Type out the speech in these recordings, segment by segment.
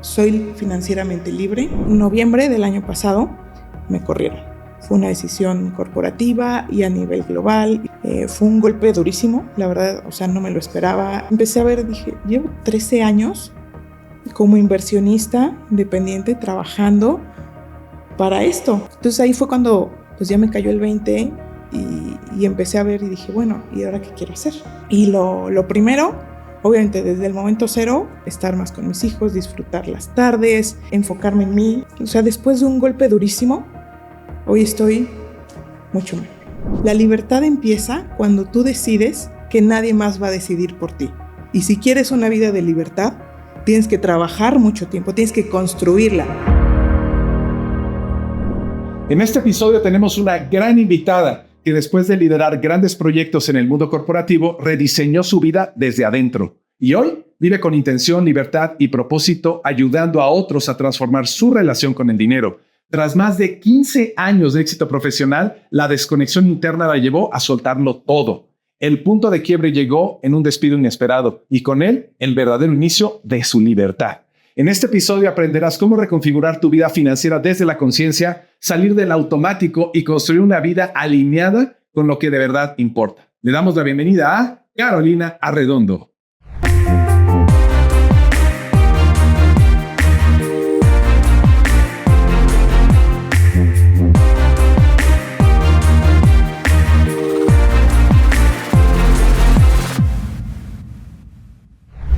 Soy financieramente libre. En noviembre del año pasado me corrieron. Fue una decisión corporativa y a nivel global. Fue un golpe durísimo, la verdad, no me lo esperaba. Empecé a ver, dije, llevo 13 años como inversionista independiente trabajando para esto. Entonces ahí fue cuando ya me cayó el 20 y empecé a ver y dije, bueno, ¿y ahora qué quiero hacer? Y lo primero, obviamente desde el momento cero, estar más con mis hijos, disfrutar las tardes, enfocarme en mí. Después de un golpe durísimo, hoy estoy mucho mejor. La libertad empieza cuando tú decides que nadie más va a decidir por ti. Y si quieres una vida de libertad, tienes que trabajar mucho tiempo, tienes que construirla. En este episodio tenemos una gran invitada que después de liderar grandes proyectos en el mundo corporativo, rediseñó su vida desde adentro. Y hoy vive con intención, libertad y propósito, ayudando a otros a transformar su relación con el dinero. Tras más de 15 años de éxito profesional, la desconexión interna la llevó a soltarlo todo. El punto de quiebre llegó en un despido inesperado y con él el verdadero inicio de su libertad. En este episodio aprenderás cómo reconfigurar tu vida financiera desde la conciencia, salir del automático y construir una vida alineada con lo que de verdad importa. Le damos la bienvenida a Carolina Arredondo.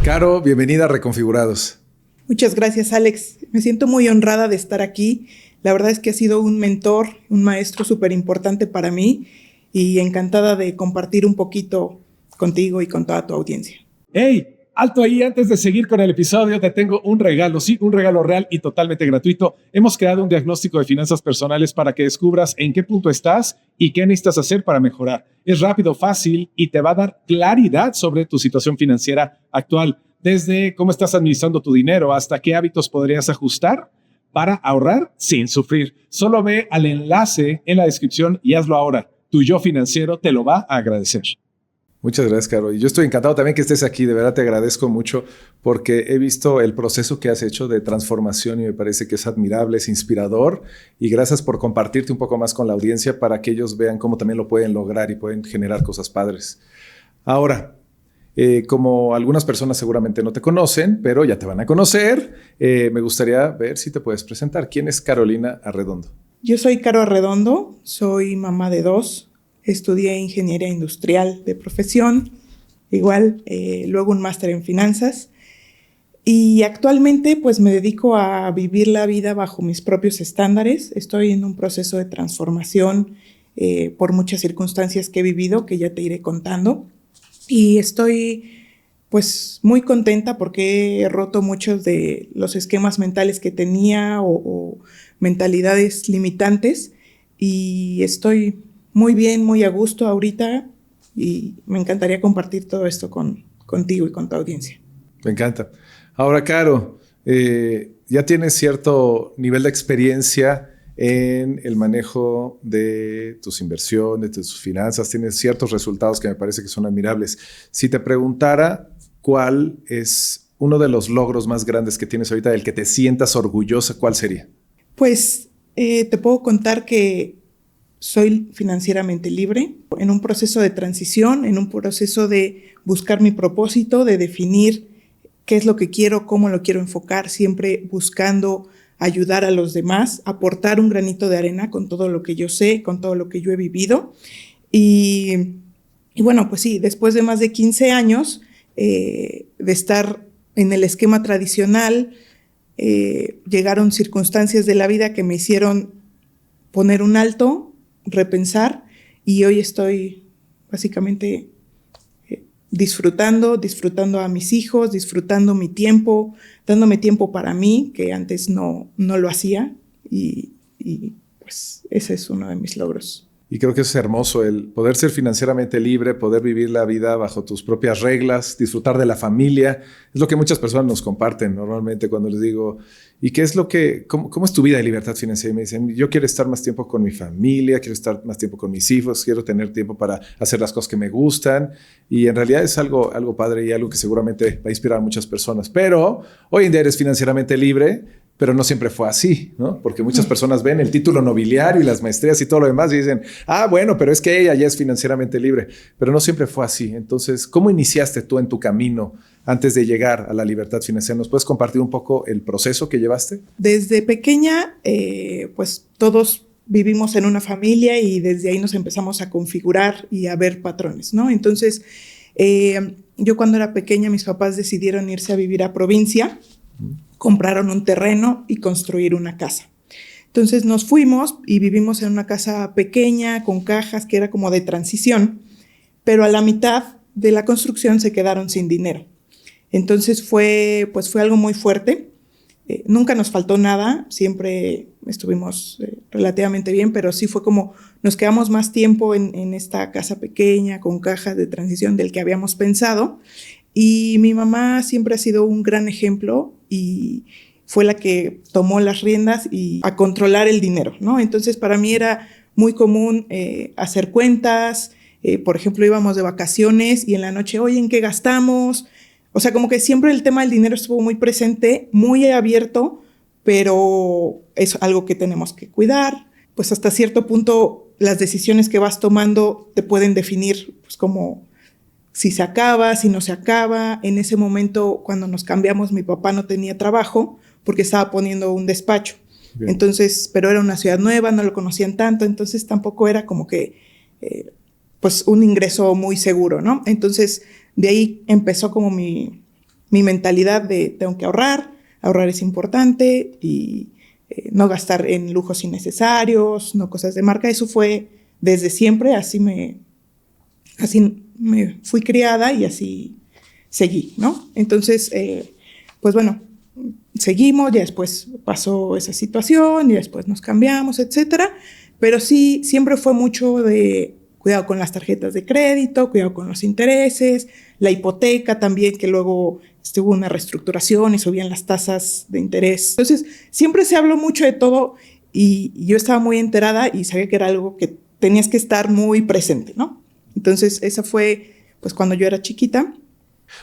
Caro, bienvenida a Reconfigurados. Muchas gracias, Alex. Me siento muy honrada de estar aquí. La verdad es que ha sido un mentor, un maestro súper importante para mí y encantada de compartir un poquito contigo y con toda tu audiencia. ¡Hey! Alto ahí, antes de seguir con el episodio, te tengo un regalo, sí, un regalo real y totalmente gratuito. Hemos creado un diagnóstico de finanzas personales para que descubras en qué punto estás y qué necesitas hacer para mejorar. Es rápido, fácil y te va a dar claridad sobre tu situación financiera actual, desde cómo estás administrando tu dinero hasta qué hábitos podrías ajustar para ahorrar sin sufrir. Solo ve al enlace en la descripción y hazlo ahora. Tu yo financiero te lo va a agradecer. Muchas gracias, Caro. Y yo estoy encantado también que estés aquí. De verdad te agradezco mucho porque he visto el proceso que has hecho de transformación y me parece que es admirable, es inspirador. Y gracias por compartirte un poco más con la audiencia para que ellos vean cómo también lo pueden lograr y pueden generar cosas padres. Ahora, como algunas personas seguramente no te conocen, pero ya te van a conocer, me gustaría ver si te puedes presentar. ¿Quién es Carolina Arredondo? Yo soy Caro Arredondo, soy mamá de 2. Estudié ingeniería industrial de profesión, igual, luego un máster en finanzas y actualmente pues me dedico a vivir la vida bajo mis propios estándares. Estoy en un proceso de transformación por muchas circunstancias que he vivido, que ya te iré contando, y estoy pues muy contenta porque he roto muchos de los esquemas mentales que tenía o mentalidades limitantes y estoy muy bien, muy a gusto ahorita y me encantaría compartir todo esto contigo y con tu audiencia. Me encanta. Ahora, Caro, ya tienes cierto nivel de experiencia en el manejo de tus inversiones, de tus finanzas, tienes ciertos resultados que me parece que son admirables. Si te preguntara cuál es uno de los logros más grandes que tienes ahorita, del que te sientas orgullosa, ¿cuál sería? Pues te puedo contar que soy financieramente libre, en un proceso de transición, en un proceso de buscar mi propósito, de definir qué es lo que quiero, cómo lo quiero enfocar, siempre buscando ayudar a los demás, aportar un granito de arena con todo lo que yo sé, con todo lo que yo he vivido. Y bueno, pues sí, después de más de 15 años de estar en el esquema tradicional, llegaron circunstancias de la vida que me hicieron poner un alto, repensar, y hoy estoy básicamente disfrutando a mis hijos, disfrutando mi tiempo, dándome tiempo para mí, que antes no lo hacía, y pues ese es uno de mis logros. Y creo que eso es hermoso, el poder ser financieramente libre, poder vivir la vida bajo tus propias reglas, disfrutar de la familia. Es lo que muchas personas nos comparten normalmente cuando les digo, ¿y qué es cómo es tu vida de libertad financiera? Y me dicen, yo quiero estar más tiempo con mi familia, quiero estar más tiempo con mis hijos, quiero tener tiempo para hacer las cosas que me gustan. Y en realidad es algo padre y algo que seguramente va a inspirar a muchas personas. Pero hoy en día eres financieramente libre, pero no siempre fue así, ¿no? Porque muchas personas ven el título nobiliario y las maestrías y todo lo demás y dicen, bueno, pero es que ella ya es financieramente libre, pero no siempre fue así. Entonces, ¿cómo iniciaste tú en tu camino antes de llegar a la libertad financiera? ¿Nos puedes compartir un poco el proceso que llevaste? Desde pequeña, pues todos vivimos en una familia y desde ahí nos empezamos a configurar y a ver patrones, ¿no? Entonces, yo cuando era pequeña, mis papás decidieron irse a vivir a provincia, compraron un terreno y construir una casa. Entonces nos fuimos y vivimos en una casa pequeña con cajas que era como de transición, pero a la mitad de la construcción se quedaron sin dinero. Entonces fue algo muy fuerte. Nunca nos faltó nada, siempre estuvimos relativamente bien, pero sí fue como nos quedamos más tiempo en esta casa pequeña con cajas de transición del que habíamos pensado. Y mi mamá siempre ha sido un gran ejemplo y fue la que tomó las riendas y a controlar el dinero, ¿no? Entonces, para mí era muy común hacer cuentas. Por ejemplo, íbamos de vacaciones y en la noche, oye, ¿en qué gastamos? O sea, como que siempre el tema del dinero estuvo muy presente, muy abierto, pero es algo que tenemos que cuidar. Pues hasta cierto punto, las decisiones que vas tomando te pueden definir, pues, como si se acaba, si no se acaba. En ese momento, cuando nos cambiamos, mi papá no tenía trabajo porque estaba poniendo un despacho. Bien. Entonces, pero era una ciudad nueva, no lo conocían tanto, entonces tampoco era como que, pues, un ingreso muy seguro, ¿no? Entonces, de ahí empezó como mi mentalidad de tengo que ahorrar es importante y no gastar en lujos innecesarios, no cosas de marca. Eso fue desde siempre, así me fui criada y así seguí, ¿no? Entonces, pues bueno, seguimos, ya después pasó esa situación y después nos cambiamos, etcétera, pero sí, siempre fue mucho de cuidado con las tarjetas de crédito, cuidado con los intereses, la hipoteca también, que luego hubo una reestructuración y subían las tasas de interés. Entonces, siempre se habló mucho de todo y yo estaba muy enterada y sabía que era algo que tenías que estar muy presente, ¿no? Entonces, esa fue, pues, cuando yo era chiquita.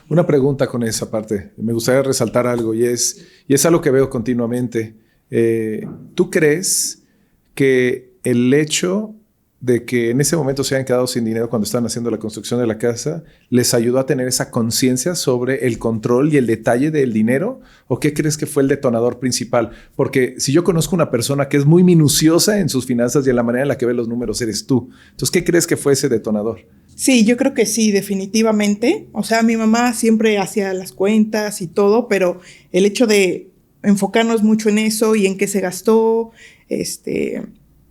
Una pregunta con esa parte. Me gustaría resaltar algo y es algo que veo continuamente. ¿Tú crees que el hecho de que en ese momento se hayan quedado sin dinero cuando estaban haciendo la construcción de la casa les ayudó a tener esa conciencia sobre el control y el detalle del dinero? ¿O qué crees que fue el detonador principal? Porque si yo conozco una persona que es muy minuciosa en sus finanzas y en la manera en la que ve los números, eres tú. Entonces, ¿qué crees que fue ese detonador? Sí, yo creo que sí, definitivamente. O sea, mi mamá siempre hacía las cuentas y todo, pero el hecho de enfocarnos mucho en eso y en qué se gastó,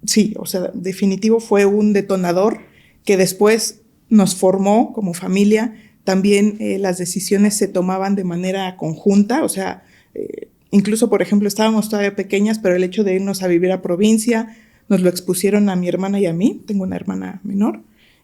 sí, o sea, definitivo fue un detonador que después nos formó como familia. También las decisiones se tomaban de manera conjunta, o sea, incluso, por ejemplo, estábamos todavía pequeñas, pero el hecho de irnos a vivir a provincia nos lo expusieron a mi hermana y a mí. Tengo una hermana menor.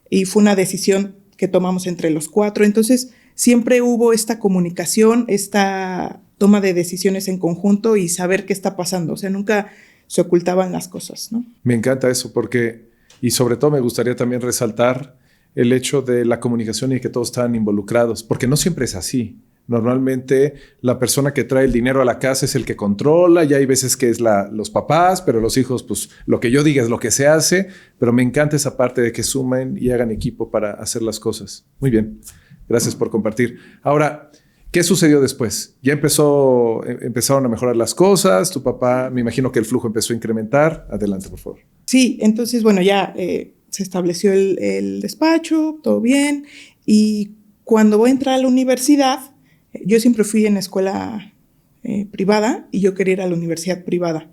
Y fue una decisión que tomamos entre los 4. Entonces, siempre hubo esta comunicación, esta toma de decisiones en conjunto y saber qué está pasando. O sea, nunca se ocultaban las cosas, ¿no? Me encanta eso porque, y sobre todo me gustaría también resaltar el hecho de la comunicación y que todos estaban involucrados, porque no siempre es así. Normalmente la persona que trae el dinero a la casa es el que controla, y hay veces que es los papás, pero los hijos, pues lo que yo diga es lo que se hace, pero me encanta esa parte de que sumen y hagan equipo para hacer las cosas. Muy bien, gracias por compartir. Ahora, ¿qué sucedió después? Ya empezaron a mejorar las cosas, tu papá, me imagino que el flujo empezó a incrementar. Adelante, por favor. Sí, entonces, bueno, ya se estableció el despacho, todo bien, y cuando voy a entrar a la universidad, yo siempre fui en escuela privada y yo quería ir a la universidad privada.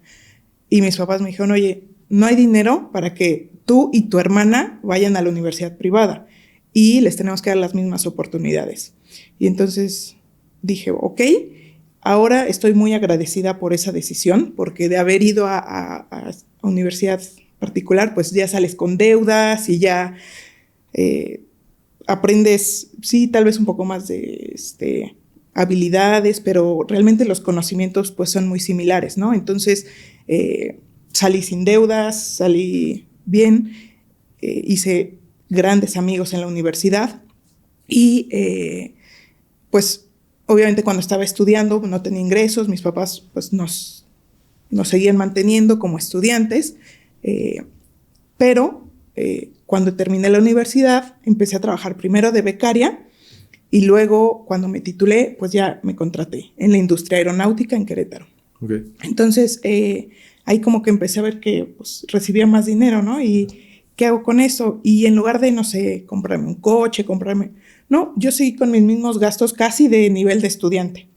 Y mis papás me dijeron, oye, no hay dinero para que tú y tu hermana vayan a la universidad privada y les tenemos que dar las mismas oportunidades. Y entonces dije, ok, ahora estoy muy agradecida por esa decisión, porque de haber ido a universidad particular, pues ya sales con deudas y ya aprendes, sí, tal vez un poco más de habilidades, pero realmente los conocimientos pues son muy similares, ¿no? Entonces salí sin deudas, salí bien, hice grandes amigos en la universidad y pues obviamente cuando estaba estudiando no tenía ingresos, mis papás pues nos seguían manteniendo como estudiantes, pero cuando terminé la universidad empecé a trabajar primero de becaria y luego cuando me titulé pues ya me contraté en la industria aeronáutica en Querétaro. Okay. Entonces ahí como que empecé a ver que pues, recibía más dinero, ¿no? Y ¿qué hago con eso? Y en lugar de, no sé, comprarme un coche, no, yo seguí con mis mismos gastos casi de nivel de estudiante.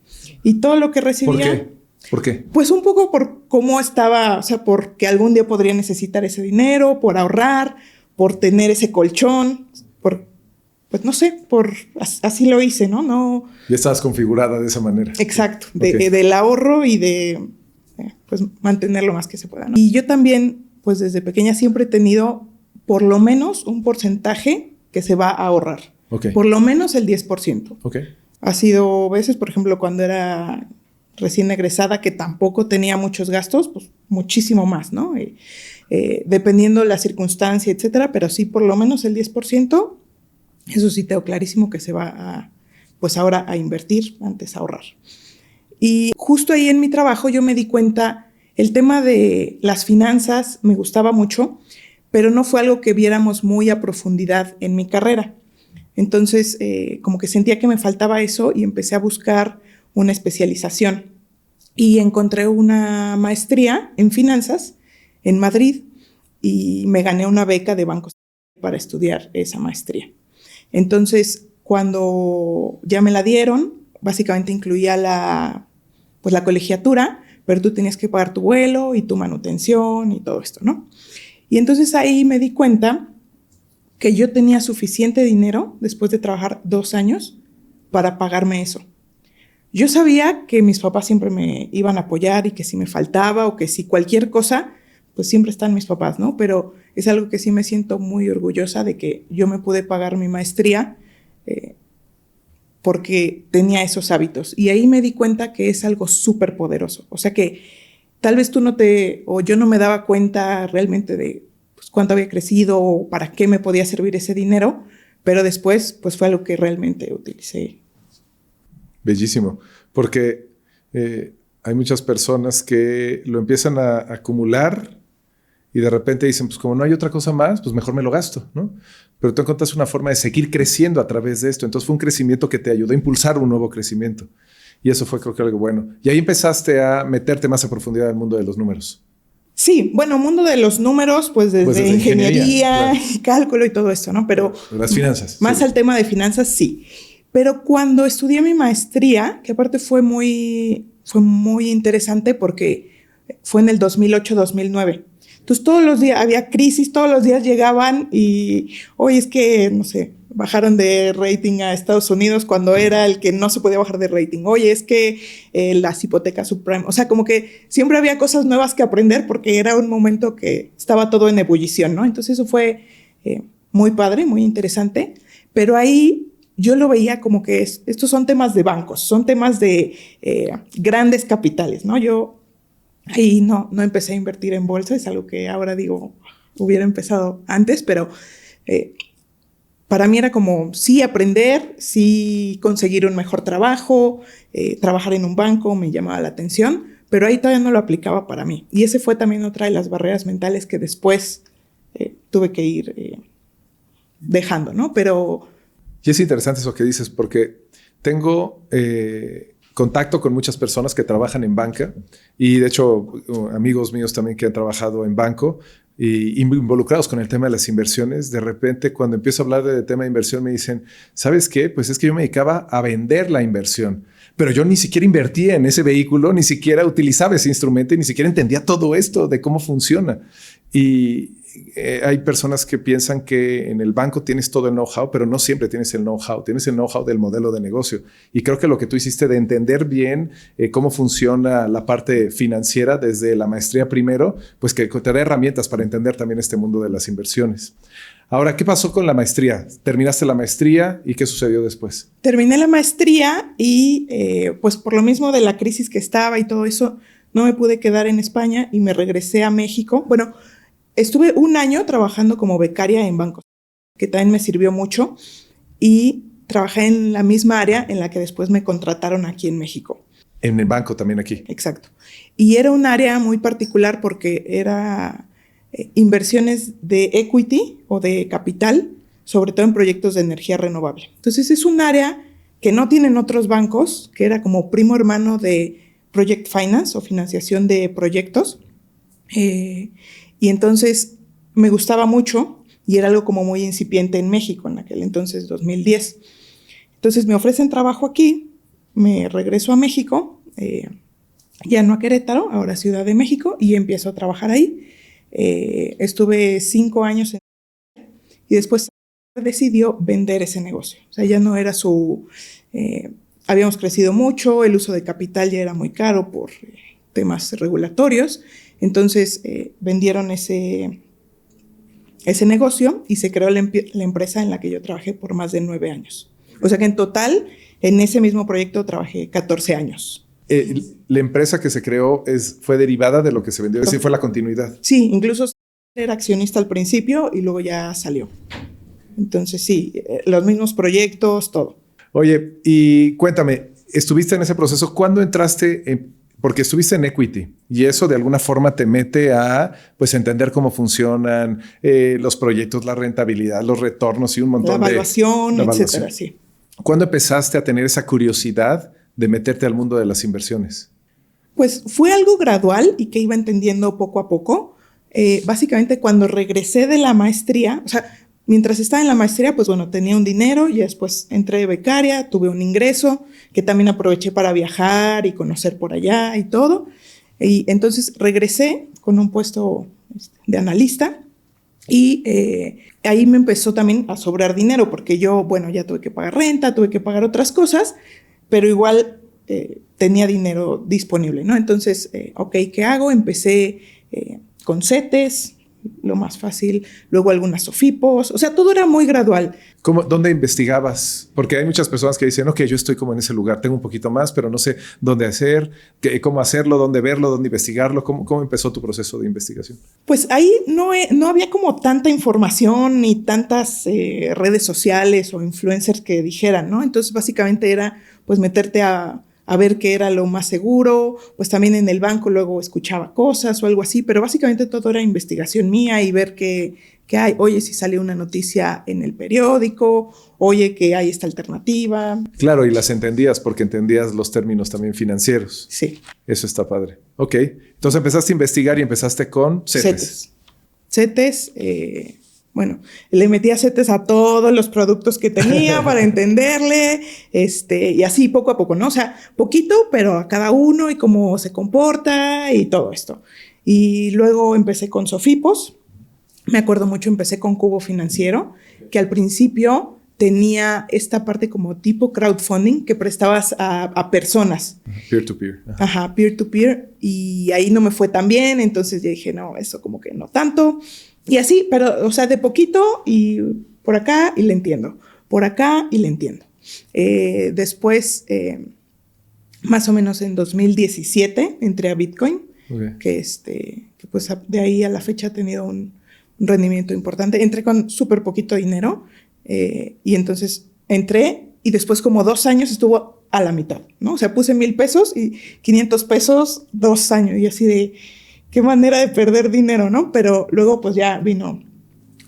Y todo lo que recibía... ¿Por qué? Pues un poco por cómo estaba, o sea, porque algún día podría necesitar ese dinero, por ahorrar, por tener ese colchón, pues no sé, así lo hice, ¿no? No. Ya estabas configurada de esa manera. Exacto, del ahorro y de pues mantener lo más que se pueda, ¿no? Y yo también, pues desde pequeña siempre he tenido por lo menos un porcentaje que se va a ahorrar. Okay. Por lo menos el 10%. Okay. Ha sido veces, por ejemplo, cuando era recién egresada, que tampoco tenía muchos gastos, pues muchísimo más, ¿no? Dependiendo la circunstancia, etcétera, pero sí por lo menos el 10%, eso sí tengo clarísimo que se va pues ahora a invertir, antes a ahorrar. Y justo ahí en mi trabajo yo me di cuenta, el tema de las finanzas me gustaba mucho, pero no fue algo que viéramos muy a profundidad en mi carrera. Entonces, como que sentía que me faltaba eso y empecé a buscar una especialización. Y encontré una maestría en finanzas en Madrid y me gané una beca de Banco para estudiar esa maestría. Entonces, cuando ya me la dieron, básicamente incluía la colegiatura, pero tú tenías que pagar tu vuelo y tu manutención y todo esto, ¿no? Y entonces ahí me di cuenta que yo tenía suficiente dinero después de trabajar 2 años para pagarme eso. Yo sabía que mis papás siempre me iban a apoyar y que si me faltaba o que si cualquier cosa, pues siempre están mis papás, ¿no? Pero es algo que sí me siento muy orgullosa de que yo me pude pagar mi maestría porque tenía esos hábitos. Y ahí me di cuenta que es algo súper poderoso. O sea que tal vez yo no me daba cuenta realmente de pues, cuánto había crecido o para qué me podía servir ese dinero, pero después pues fue algo que realmente utilicé. Bellísimo, porque hay muchas personas que lo empiezan a acumular y de repente dicen, pues como no hay otra cosa más, pues mejor me lo gasto, ¿no? Pero tú encontraste una forma de seguir creciendo a través de esto. Entonces fue un crecimiento que te ayudó a impulsar un nuevo crecimiento. Y eso fue creo que algo bueno. Y ahí empezaste a meterte más a profundidad en el mundo de los números. Sí, bueno, mundo de los números, pues desde ingeniería, claro, y cálculo y todo esto, ¿no? Pero las finanzas. Más sí. Al tema de finanzas, sí. Pero cuando estudié mi maestría, que aparte fue muy interesante porque fue en el 2008-2009. Entonces todos los días había crisis, todos los días llegaban y hoy es que, no sé, bajaron de rating a Estados Unidos cuando era el que no se podía bajar de rating. Oye, es que las hipotecas subprime. O sea, como que siempre había cosas nuevas que aprender porque era un momento que estaba todo en ebullición, ¿no? Entonces eso fue muy padre, muy interesante. Pero ahí yo lo veía como que estos son temas de bancos, son temas de grandes capitales, ¿no? Yo ahí no empecé a invertir en bolsa, es algo que ahora digo, hubiera empezado antes, pero para mí era como sí aprender, sí conseguir un mejor trabajo, trabajar en un banco me llamaba la atención, pero ahí todavía no lo aplicaba para mí. Y ese fue también otra de las barreras mentales que después tuve que ir dejando, ¿no? Pero... Y es interesante eso que dices porque tengo contacto con muchas personas que trabajan en banca y de hecho amigos míos también que han trabajado en banco y involucrados con el tema de las inversiones. De repente cuando empiezo a hablar del tema de inversión me dicen, ¿sabes qué? Pues es que yo me dedicaba a vender la inversión, pero yo ni siquiera invertía en ese vehículo, ni siquiera utilizaba ese instrumento y ni siquiera entendía todo esto de cómo funciona. Y hay personas que piensan que en el banco tienes todo el know-how, pero no siempre tienes el know-how. Tienes el know-how del modelo de negocio. Y creo que lo que tú hiciste de entender bien cómo funciona la parte financiera desde la maestría primero, pues que te da herramientas para entender también este mundo de las inversiones. Ahora, ¿qué pasó con la maestría? ¿Terminaste la maestría y qué sucedió después? Terminé la maestría y pues por lo mismo de la crisis que estaba y todo eso, no me pude quedar en España y me regresé a México. Bueno, estuve un año trabajando como becaria en bancos, que también me sirvió mucho, y trabajé en la misma área en la que después me contrataron aquí en México. En el banco también aquí. Exacto. Y era un área muy particular porque era inversiones de equity o de capital, sobre todo en proyectos de energía renovable. Entonces es un área que no tienen otros bancos, que era como primo hermano de Project Finance o financiación de proyectos. Y entonces me gustaba mucho y era algo como muy incipiente en México en aquel entonces, 2010. Entonces me ofrecen trabajo aquí, me regreso a México, ya no a Querétaro, ahora a Ciudad de México, y empiezo a trabajar ahí. Estuve 5 años y después decidió vender ese negocio. O sea, ya no era su... habíamos crecido mucho, el uso de capital ya era muy caro por temas regulatorios. Entonces vendieron ese negocio y se creó la empresa en la que yo trabajé por más de 9 años. O sea que en total, en ese mismo proyecto trabajé 14 años. La empresa que se creó fue derivada de lo que se vendió, es decir, fue la continuidad. Sí, incluso era accionista al principio y luego ya salió. Entonces sí, los mismos proyectos, todo. Oye, y cuéntame, ¿estuviste en ese proceso? ¿Cuándo entraste? Porque estuviste en equity y eso de alguna forma te mete a pues entender cómo funcionan los proyectos, la rentabilidad, los retornos y un montón de... La evaluación, etcétera, sí. ¿Cuándo empezaste a tener esa curiosidad de meterte al mundo de las inversiones? Pues fue algo gradual y que iba entendiendo poco a poco. Básicamente cuando regresé de la maestría, o sea, mientras estaba en la maestría, pues bueno, tenía un dinero y después entré de becaria, tuve un ingreso que también aproveché para viajar y conocer por allá y todo. Y entonces regresé con un puesto de analista y ahí me empezó también a sobrar dinero porque yo, bueno, ya tuve que pagar renta, tuve que pagar otras cosas, pero igual tenía dinero disponible, ¿no? Entonces, ok, ¿qué hago? Empecé con CETES, lo más fácil, luego algunas SOFIPOS, o sea, todo era muy gradual. ¿Dónde investigabas? Porque hay muchas personas que dicen, ok, yo estoy como en ese lugar, tengo un poquito más, pero no sé dónde hacer, cómo hacerlo, dónde verlo, dónde investigarlo. ¿Cómo empezó tu proceso de investigación? Pues ahí no había como tanta información ni tantas redes sociales o influencers que dijeran, ¿no? Entonces, básicamente era pues meterte a ver qué era lo más seguro, pues también en el banco luego escuchaba cosas o algo así, pero básicamente todo era investigación mía y ver qué hay. Oye, si sale una noticia en el periódico, oye, que hay esta alternativa. Claro, y las entendías porque entendías los términos también financieros. Sí. Eso está padre. Ok, entonces empezaste a investigar y empezaste con CETES. CETES, bueno, le metía CETES a todos los productos que tenía para entenderle, y así poco a poco, ¿no? O sea, poquito, pero a cada uno y cómo se comporta y todo esto. Y luego empecé con SOFIPOS. Me acuerdo mucho, empecé con Cubo Financiero, que al principio tenía esta parte como tipo crowdfunding que prestabas a personas. Peer-to-peer. Ajá, peer-to-peer. Y ahí no me fue tan bien, entonces yo dije, no, eso como que no tanto. Y así, pero, o sea, de poquito y por acá y le entiendo. Por acá y le entiendo. Después, más o menos en 2017, entré a Bitcoin, okay, que pues de ahí a la fecha ha tenido un rendimiento importante. Entré con súper poquito dinero y entonces entré y después como 2 años estuvo a la mitad, ¿no? O sea, puse 1,000 pesos y 500 pesos 2 años y así de... Qué manera de perder dinero, ¿no? Pero luego pues ya vino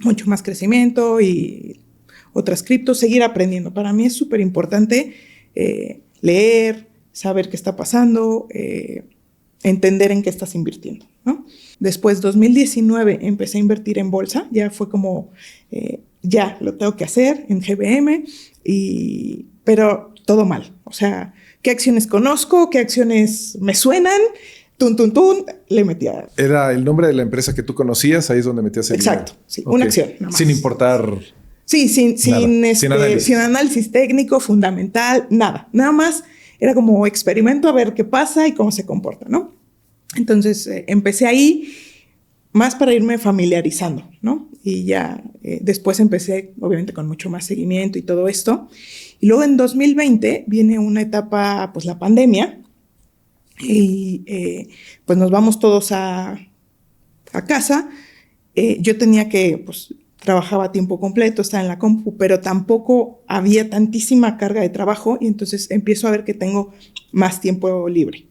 mucho más crecimiento y otras criptos, seguir aprendiendo. Para mí es súper importante leer, saber qué está pasando, entender en qué estás invirtiendo, ¿no? Después, 2019, empecé a invertir en bolsa. Ya fue como, ya lo tengo que hacer en GBM, pero todo mal. O sea, ¿qué acciones conozco? ¿Qué acciones me suenan? le metía. Era el nombre de la empresa que tú conocías, ahí es donde metías el Exacto, dinero. sí, una acción, nada más. Sin importar. Sí, sin análisis técnico, fundamental, nada. Nada más era como experimento a ver qué pasa y cómo se comporta, ¿no? Entonces empecé ahí más para irme familiarizando, ¿no? Y ya después empecé, obviamente, con mucho más seguimiento y todo esto. Y luego en 2020 viene una etapa, pues la pandemia, y pues nos vamos todos a casa. Yo tenía que, pues, trabajaba a tiempo completo, estaba en la compu, pero tampoco había tantísima carga de trabajo y entonces empiezo a ver que tengo más tiempo libre.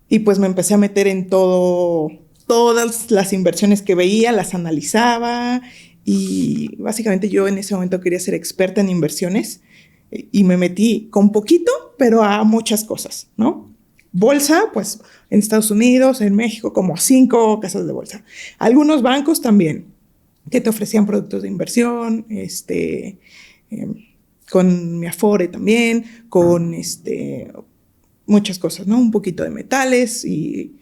Y pues me empecé a meter en todas las inversiones que veía, las analizaba y básicamente yo en ese momento quería ser experta en inversiones y me metí con poquito, pero a muchas cosas, ¿no? Bolsa, pues en Estados Unidos, en México, como 5 casas de bolsa. Algunos bancos también, que te ofrecían productos de inversión, con mi Afore también, con muchas cosas, ¿no? Un poquito de metales y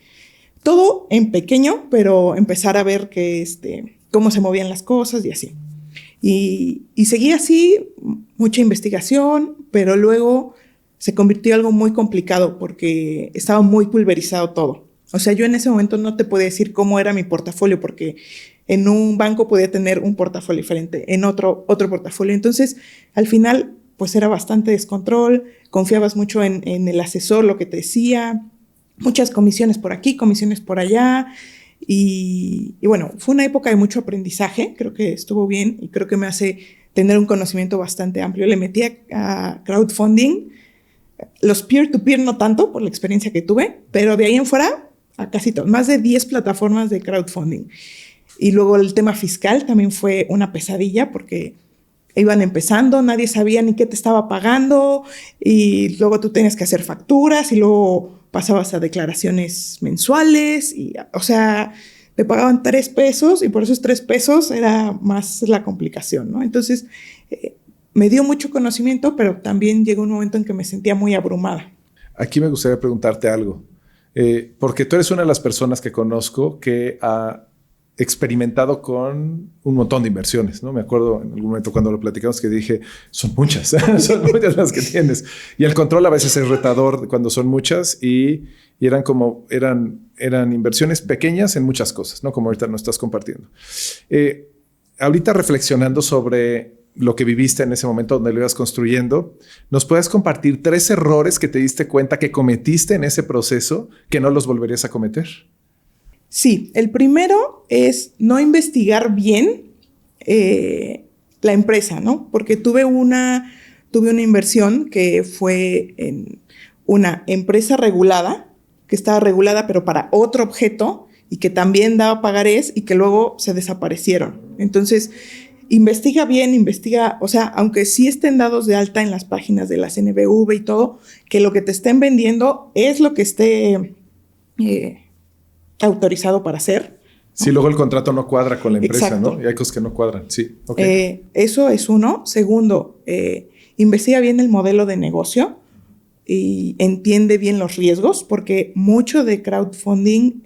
todo en pequeño, pero empezar a ver cómo se movían las cosas y así. Y seguí así, mucha investigación, pero luego se convirtió en algo muy complicado porque estaba muy pulverizado todo. O sea, yo en ese momento no te podía decir cómo era mi portafolio porque en un banco podía tener un portafolio diferente, en otro portafolio. Entonces, al final, pues era bastante descontrol, confiabas mucho en el asesor, lo que te decía, muchas comisiones por aquí, comisiones por allá. Y bueno, fue una época de mucho aprendizaje, creo que estuvo bien y creo que me hace tener un conocimiento bastante amplio. Le metí a crowdfunding, los peer-to-peer no tanto por la experiencia que tuve, pero de ahí en fuera a casi todo, más de 10 plataformas de crowdfunding. Y luego el tema fiscal también fue una pesadilla porque iban empezando, nadie sabía ni qué te estaba pagando y luego tú tenías que hacer facturas y luego pasabas a declaraciones mensuales y, o sea, te pagaban 3 pesos y por esos 3 pesos era más la complicación, ¿no? Entonces, me dio mucho conocimiento, pero también llegó un momento en que me sentía muy abrumada. Aquí me gustaría preguntarte algo, porque tú eres una de las personas que conozco que ha experimentado con un montón de inversiones, ¿no? Me acuerdo en algún momento cuando lo platicamos que dije, son muchas, son muchas las que tienes. Y el control a veces es retador cuando son muchas y eran inversiones pequeñas en muchas cosas, ¿no? Como ahorita nos estás compartiendo. Ahorita reflexionando sobre lo que viviste en ese momento donde lo ibas construyendo, ¿nos puedes compartir 3 errores que te diste cuenta que cometiste en ese proceso que no los volverías a cometer? Sí, el primero es no investigar bien la empresa, ¿no? Porque tuve una inversión que fue en una empresa regulada, que estaba regulada pero para otro objeto y que también daba pagarés y que luego se desaparecieron. Entonces, investiga bien, o sea, aunque sí estén dados de alta en las páginas de la CNBV y todo, que lo que te estén vendiendo es lo que esté autorizado para hacer. Sí, luego el contrato no cuadra con la empresa, exacto, ¿no? Y hay cosas que no cuadran, sí. Okay. Eso es uno. Segundo, investiga bien el modelo de negocio y entiende bien los riesgos, porque mucho de crowdfunding,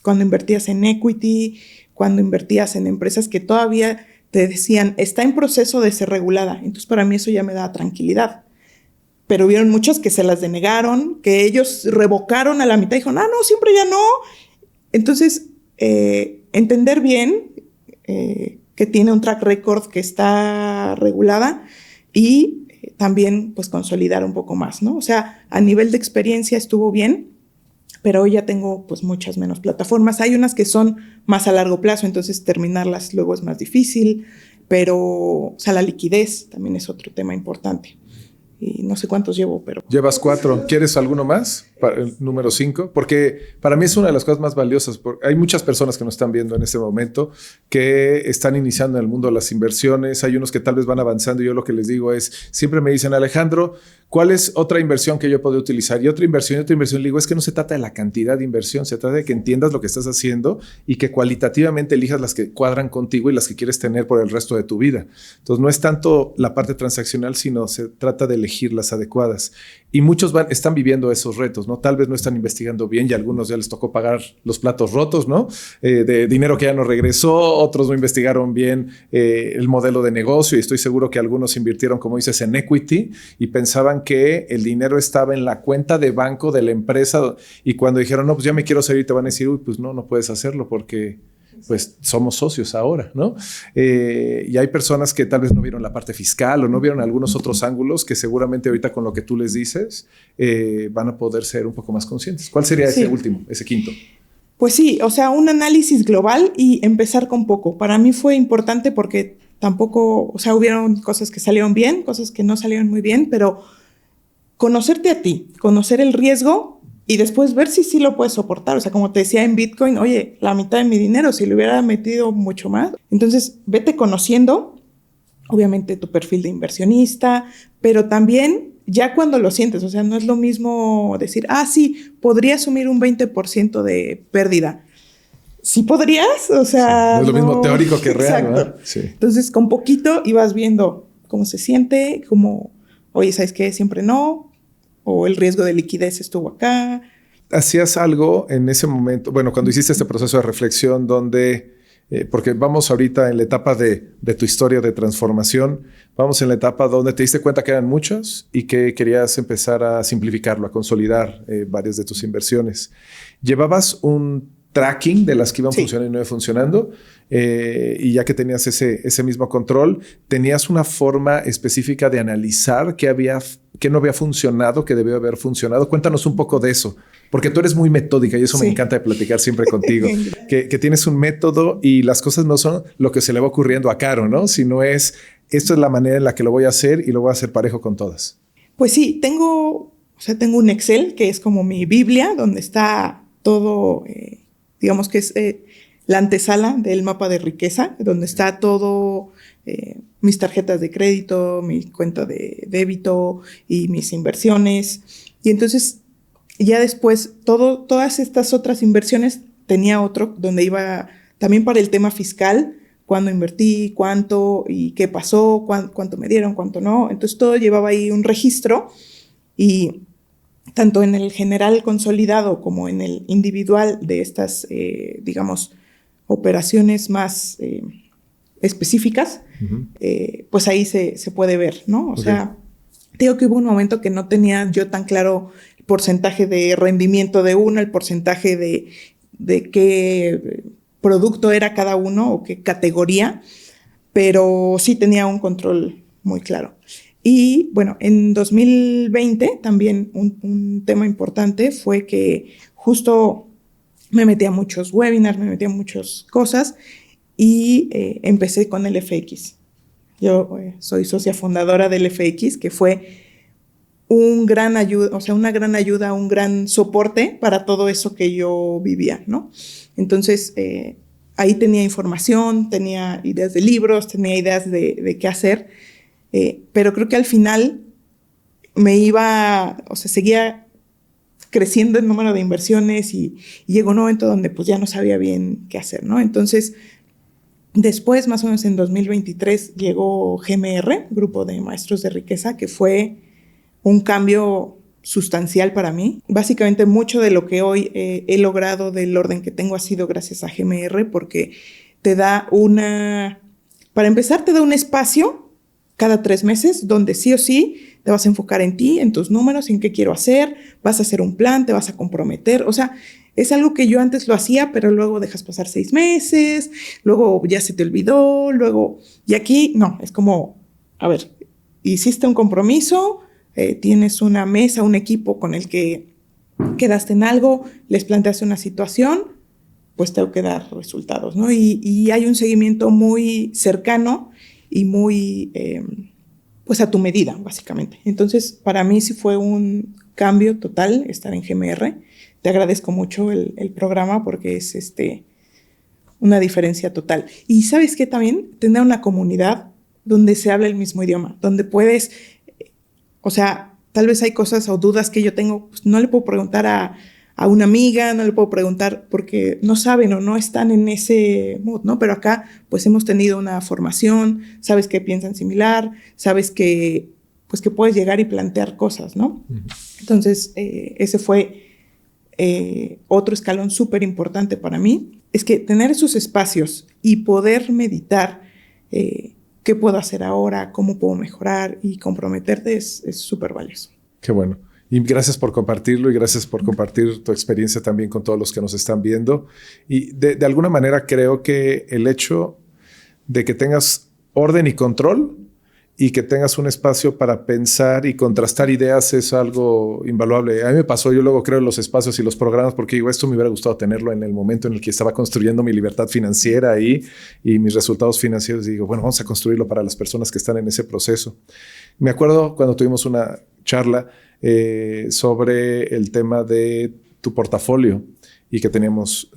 cuando invertías en equity, cuando invertías en empresas que todavía te decían, está en proceso de ser regulada. Entonces, para mí eso ya me da tranquilidad. Pero hubieron muchos que se las denegaron, que ellos revocaron a la mitad y dijeron, no, siempre ya no. Entonces, entender bien que tiene un track record que está regulada y también pues consolidar un poco más, ¿no? O sea, a nivel de experiencia estuvo bien, pero hoy ya tengo pues muchas menos plataformas. Hay unas que son más a largo plazo, entonces terminarlas luego es más difícil, pero o sea, la liquidez también es otro tema importante. Y no sé cuántos llevo, pero... Llevas 4. ¿Quieres alguno más? El número 5. Porque para mí es una de las cosas más valiosas. Hay muchas personas que nos están viendo en este momento que están iniciando en el mundo de las inversiones. Hay unos que tal vez van avanzando y yo lo que les digo es, siempre me dicen, Alejandro, ¿cuál es otra inversión que yo puedo utilizar? Y otra inversión. Le digo, es que no se trata de la cantidad de inversión, se trata de que entiendas lo que estás haciendo y que cualitativamente elijas las que cuadran contigo y las que quieres tener por el resto de tu vida. Entonces no es tanto la parte transaccional, sino se trata de elegir elegir las adecuadas. Y muchos están viviendo esos retos, ¿no? Tal vez no están investigando bien y a algunos ya les tocó pagar los platos rotos, ¿no? De dinero que ya no regresó, otros no investigaron bien el modelo de negocio y estoy seguro que algunos invirtieron, como dices, en equity y pensaban que el dinero estaba en la cuenta de banco de la empresa y cuando dijeron, no, pues ya me quiero salir, te van a decir, uy, pues no puedes hacerlo porque pues somos socios ahora, ¿no? Y hay personas que tal vez no vieron la parte fiscal o no vieron algunos otros ángulos que seguramente ahorita con lo que tú les dices van a poder ser un poco más conscientes. ¿Cuál sería ese último, ese quinto? Pues sí, o sea, un análisis global y empezar con poco. Para mí fue importante porque tampoco, o sea, hubieron cosas que salieron bien, cosas que no salieron muy bien, pero conocerte a ti, conocer el riesgo y después ver si sí lo puedes soportar. O sea, como te decía en Bitcoin, oye, la mitad de mi dinero, si le hubiera metido mucho más. Entonces, vete conociendo, obviamente, tu perfil de inversionista, pero también ya cuando lo sientes. O sea, no es lo mismo decir, sí, podría asumir un 20% de pérdida. ¿Sí podrías? O sea, sí, no es lo mismo teórico que real, ¿no? Sí. Entonces, con poquito ibas viendo cómo se siente, cómo, oye, ¿sabes qué? Siempre no. O el riesgo de liquidez estuvo acá. ¿Hacías algo en ese momento? Bueno, cuando hiciste este proceso de reflexión donde, porque vamos ahorita en la etapa de tu historia de transformación, vamos en la etapa donde te diste cuenta que eran muchos y que querías empezar a simplificarlo, a consolidar varias de tus inversiones. ¿Llevabas un tracking de las que iban funcionando y no iban funcionando? Y ya que tenías ese mismo control, ¿tenías una forma específica de analizar qué no había funcionado, qué debió haber funcionado? Cuéntanos un poco de eso, porque tú eres muy metódica y eso me encanta de platicar siempre contigo, que tienes un método y las cosas no son lo que se le va ocurriendo a Caro, ¿no? Sino esto es la manera en la que lo voy a hacer y lo voy a hacer parejo con todas. Pues sí, tengo un Excel que es como mi Biblia, donde está todo, digamos que es la antesala del mapa de riqueza, donde está todo, mis tarjetas de crédito, mi cuenta de débito y mis inversiones. Y entonces ya después todas estas otras inversiones tenía otro donde iba también para el tema fiscal, cuándo invertí, cuánto y qué pasó, cuánto me dieron, cuánto no. Entonces todo llevaba ahí un registro y tanto en el general consolidado como en el individual de estas, digamos, operaciones más específicas, pues ahí se puede ver, ¿no? O sea, digo que hubo un momento que no tenía yo tan claro el porcentaje de rendimiento de uno, el porcentaje de qué producto era cada uno o qué categoría, pero sí tenía un control muy claro. Y bueno, en 2020 también un tema importante fue que justo me metí a muchos webinars, me metí a muchas cosas y empecé con el FX. Yo soy socia fundadora del FX, que fue una gran ayuda, un gran soporte para todo eso que yo vivía, ¿no? Entonces, ahí tenía información, tenía ideas de libros, tenía ideas de qué hacer, pero creo que al final seguía creciendo el número de inversiones y llegó un momento donde pues ya no sabía bien qué hacer, ¿no? Entonces, después, más o menos en 2023, llegó GMR, Grupo de Maestros de Riqueza, que fue un cambio sustancial para mí. Básicamente, mucho de lo que hoy he logrado del orden que tengo ha sido gracias a GMR, porque te da para empezar, te da un espacio cada 3 meses donde sí o sí te vas a enfocar en ti, en tus números, en qué quiero hacer, vas a hacer un plan, te vas a comprometer. O sea, es algo que yo antes lo hacía, pero luego dejas pasar 6 meses, luego ya se te olvidó, y aquí no, es como, a ver, hiciste un compromiso, tienes una mesa, un equipo con el que quedaste en algo, les planteaste una situación, pues tengo que dar resultados, ¿no? Y hay un seguimiento muy cercano y muy, pues a tu medida, básicamente. Entonces, para mí sí fue un cambio total estar en GMR. Te agradezco mucho el programa porque es una diferencia total. Y ¿sabes qué también? Tener una comunidad donde se habla el mismo idioma, donde puedes, o sea, tal vez hay cosas o dudas que yo tengo, pues no le puedo preguntar a una amiga, no le puedo preguntar porque no saben o no están en ese mood, ¿no? Pero acá, pues hemos tenido una formación, sabes que piensan similar, sabes que pues que puedes llegar y plantear cosas, ¿no? Uh-huh. Entonces, ese fue otro escalón súper importante para mí. Es que tener esos espacios y poder meditar qué puedo hacer ahora, cómo puedo mejorar y comprometerte es súper valioso. Qué bueno. Y gracias por compartirlo y gracias por compartir tu experiencia también con todos los que nos están viendo. Y de alguna manera creo que el hecho de que tengas orden y control y que tengas un espacio para pensar y contrastar ideas es algo invaluable. A mí me pasó, yo luego creo en los espacios y los programas porque digo, esto me hubiera gustado tenerlo en el momento en el que estaba construyendo mi libertad financiera ahí y mis resultados financieros. Y digo, bueno, vamos a construirlo para las personas que están en ese proceso. Me acuerdo cuando tuvimos una charla sobre el tema de tu portafolio y que teníamos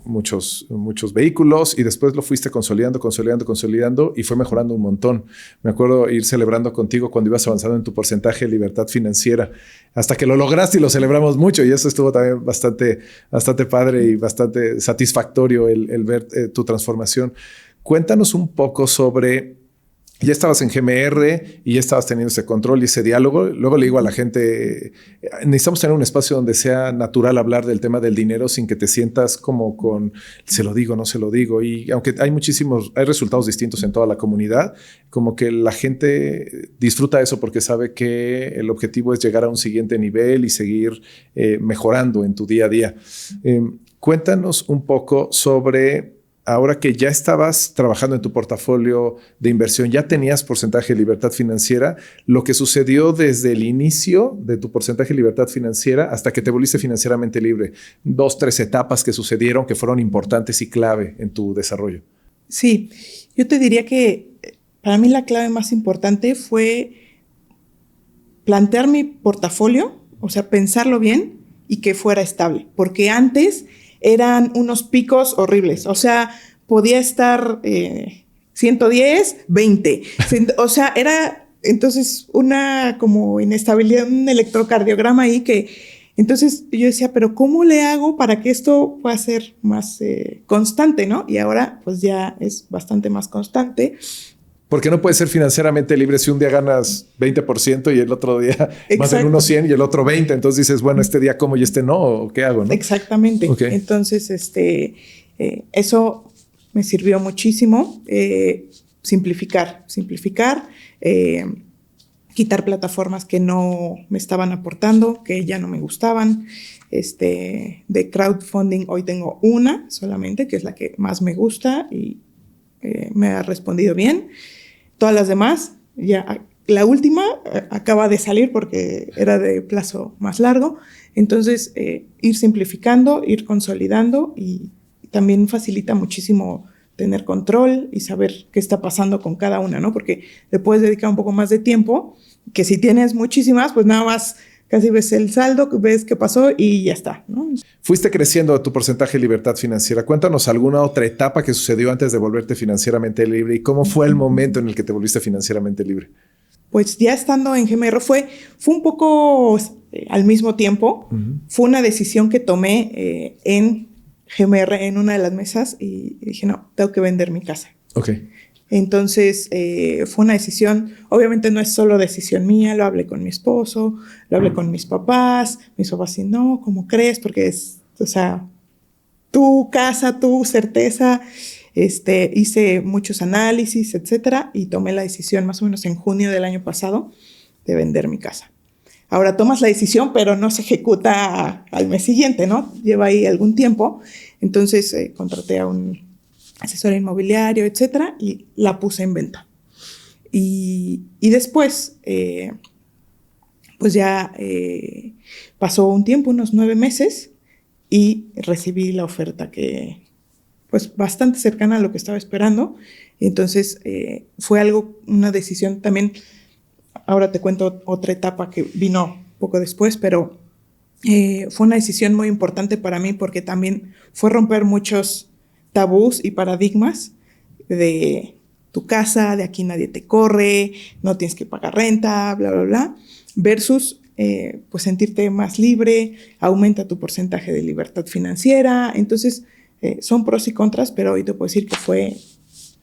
muchos vehículos y después lo fuiste consolidando y fue mejorando un montón. Me acuerdo ir celebrando contigo cuando ibas avanzando en tu porcentaje de libertad financiera hasta que lo lograste y lo celebramos mucho y eso estuvo también bastante padre y bastante satisfactorio el ver tu transformación. Cuéntanos un poco sobre... Ya estabas en GMR y ya estabas teniendo ese control y ese diálogo. Luego le digo a la gente, necesitamos tener un espacio donde sea natural hablar del tema del dinero sin que te sientas como con se lo digo, no se lo digo. Y aunque hay resultados distintos en toda la comunidad, como que la gente disfruta eso porque sabe que el objetivo es llegar a un siguiente nivel y seguir mejorando en tu día a día. Cuéntanos un poco sobre... Ahora que ya estabas trabajando en tu portafolio de inversión, ya tenías porcentaje de libertad financiera, lo que sucedió desde el inicio de tu porcentaje de libertad financiera hasta que te volviste financieramente libre. 2, 3 etapas que sucedieron que fueron importantes y clave en tu desarrollo. Sí, yo te diría que para mí la clave más importante fue plantear mi portafolio, o sea, pensarlo bien y que fuera estable, porque antes... eran unos picos horribles. O sea, podía estar 110, 20. O sea, era entonces una como inestabilidad, un electrocardiograma ahí que... Entonces yo decía, pero ¿cómo le hago para que esto pueda ser más constante, ¿no? Y ahora pues ya es bastante más constante. Porque no puedes ser financieramente libre si un día ganas 20% y el otro día vas en unos 100 y el otro 20. Entonces dices, bueno, este día como y este no, ¿o qué hago? ¿No? Exactamente. Okay. Entonces, eso me sirvió muchísimo. Simplificar. Quitar plataformas que no me estaban aportando, que ya no me gustaban. De crowdfunding hoy tengo una solamente, que es la que más me gusta y me ha respondido bien. Todas las demás, ya la última acaba de salir porque era de plazo más largo. Entonces, ir simplificando, ir consolidando y también facilita muchísimo tener control y saber qué está pasando con cada una, ¿no? Porque le puedes dedicar un poco más de tiempo, que si tienes muchísimas, pues nada más casi ves el saldo, ves qué pasó y ya está, ¿no? Fuiste creciendo tu porcentaje de libertad financiera. Cuéntanos alguna otra etapa que sucedió antes de volverte financieramente libre y cómo fue el momento en el que te volviste financieramente libre. Pues ya estando en GMR fue un poco al mismo tiempo. Uh-huh. Fue una decisión que tomé en GMR en una de las mesas y dije, no, tengo que vender mi casa. Okay. Entonces, fue una decisión, obviamente no es solo decisión mía, lo hablé con mi esposo, lo hablé con mis papás así, no, ¿cómo crees? Porque es, o sea, tu casa, tu certeza, hice muchos análisis, etcétera, y tomé la decisión más o menos en junio del año pasado de vender mi casa. Ahora tomas la decisión, pero no se ejecuta al mes siguiente, ¿no? Lleva ahí algún tiempo, entonces contraté a un asesor inmobiliario, etcétera, y la puse en venta. Y después, pues ya pasó un tiempo, unos 9 meses, y recibí la oferta que, pues, bastante cercana a lo que estaba esperando. Entonces, fue una decisión también, ahora te cuento otra etapa que vino poco después, pero fue una decisión muy importante para mí porque también fue romper muchos tabús y paradigmas de tu casa, de aquí nadie te corre, no tienes que pagar renta, bla, bla, bla, versus pues sentirte más libre, aumenta tu porcentaje de libertad financiera. Entonces son pros y contras, pero hoy te puedo decir que fue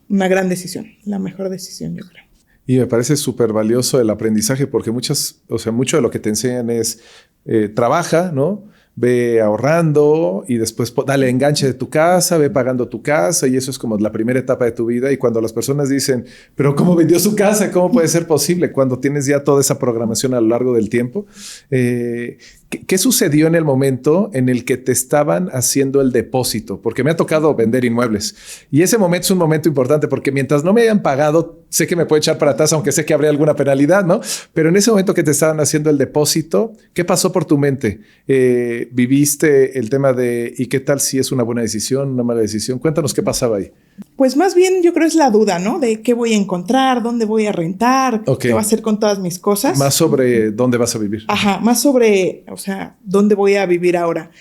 una gran decisión, la mejor decisión, yo creo. Y me parece súper valioso el aprendizaje porque mucho de lo que te enseñan es trabaja, ¿no? Ve ahorrando y después dale enganche de tu casa, ve pagando tu casa y eso es como la primera etapa de tu vida. Y cuando las personas dicen, pero ¿cómo vendió su casa? ¿Cómo puede ser posible? Cuando tienes ya toda esa programación a lo largo del tiempo. ¿Qué sucedió en el momento en el que te estaban haciendo el depósito? Porque me ha tocado vender inmuebles y ese momento es un momento importante porque mientras no me hayan pagado, sé que me puede echar para atrás, aunque sé que habría alguna penalidad, ¿no? Pero en ese momento que te estaban haciendo el depósito, ¿qué pasó por tu mente? ¿Viviste el tema de ¿y qué tal si es una buena decisión, una mala decisión? Cuéntanos qué pasaba ahí. Pues más bien yo creo es la duda, ¿no? De qué voy a encontrar, dónde voy a rentar, qué va a hacer con todas mis cosas. Más sobre dónde vas a vivir. Ajá, más sobre, o sea, dónde voy a vivir ahora.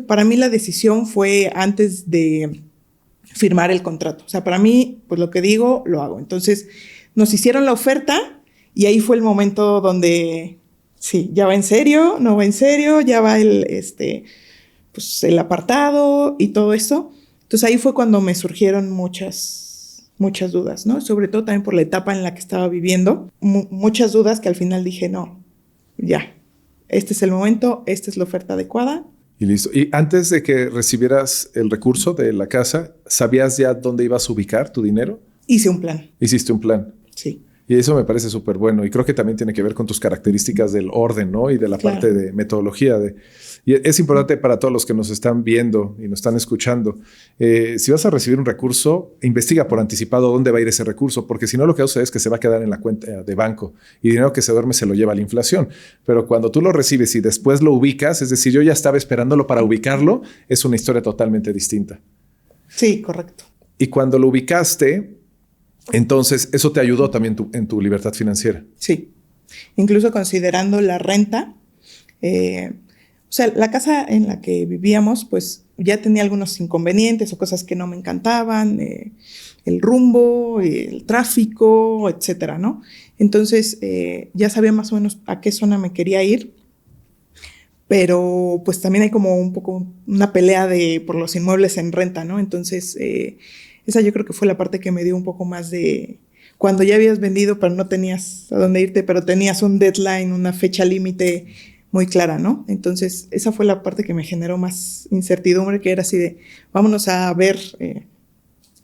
Para mí la decisión fue antes de firmar el contrato. O sea, para mí, pues lo que digo, lo hago. Entonces, nos hicieron la oferta y ahí fue el momento donde, sí, ya va en serio, no va en serio, ya va pues el apartado y todo eso. Entonces ahí fue cuando me surgieron muchas dudas, ¿no? Sobre todo también por la etapa en la que estaba viviendo. Muchas dudas que al final dije, no, ya, este es el momento, esta es la oferta adecuada. Y listo. Y antes de que recibieras el recurso de la casa, ¿sabías ya dónde ibas a ubicar tu dinero? Hice un plan. Hiciste un plan. Sí. Y eso me parece súper bueno. Y creo que también tiene que ver con tus características del orden, ¿no? Y de la parte de metodología. Y es importante para todos los que nos están viendo y nos están escuchando. Si vas a recibir un recurso, investiga por anticipado dónde va a ir ese recurso, porque si no lo que sucede es que se va a quedar en la cuenta de banco y dinero que se duerme se lo lleva la inflación. Pero cuando tú lo recibes y después lo ubicas, es decir, yo ya estaba esperándolo para ubicarlo, es una historia totalmente distinta. Sí, correcto. Y cuando lo ubicaste, entonces eso te ayudó también en tu libertad financiera. Sí. Incluso considerando la renta, o sea, la casa en la que vivíamos, pues ya tenía algunos inconvenientes o cosas que no me encantaban, el rumbo, el tráfico, etcétera, ¿no? Entonces, ya sabía más o menos a qué zona me quería ir, pero pues también hay como un poco una pelea por los inmuebles en renta, ¿no? Entonces, esa yo creo que fue la parte que me dio un poco más de cuando ya habías vendido, pero no tenías a dónde irte, pero tenías un deadline, una fecha límite muy clara, ¿no? Entonces, esa fue la parte que me generó más incertidumbre, que era así de, vámonos a ver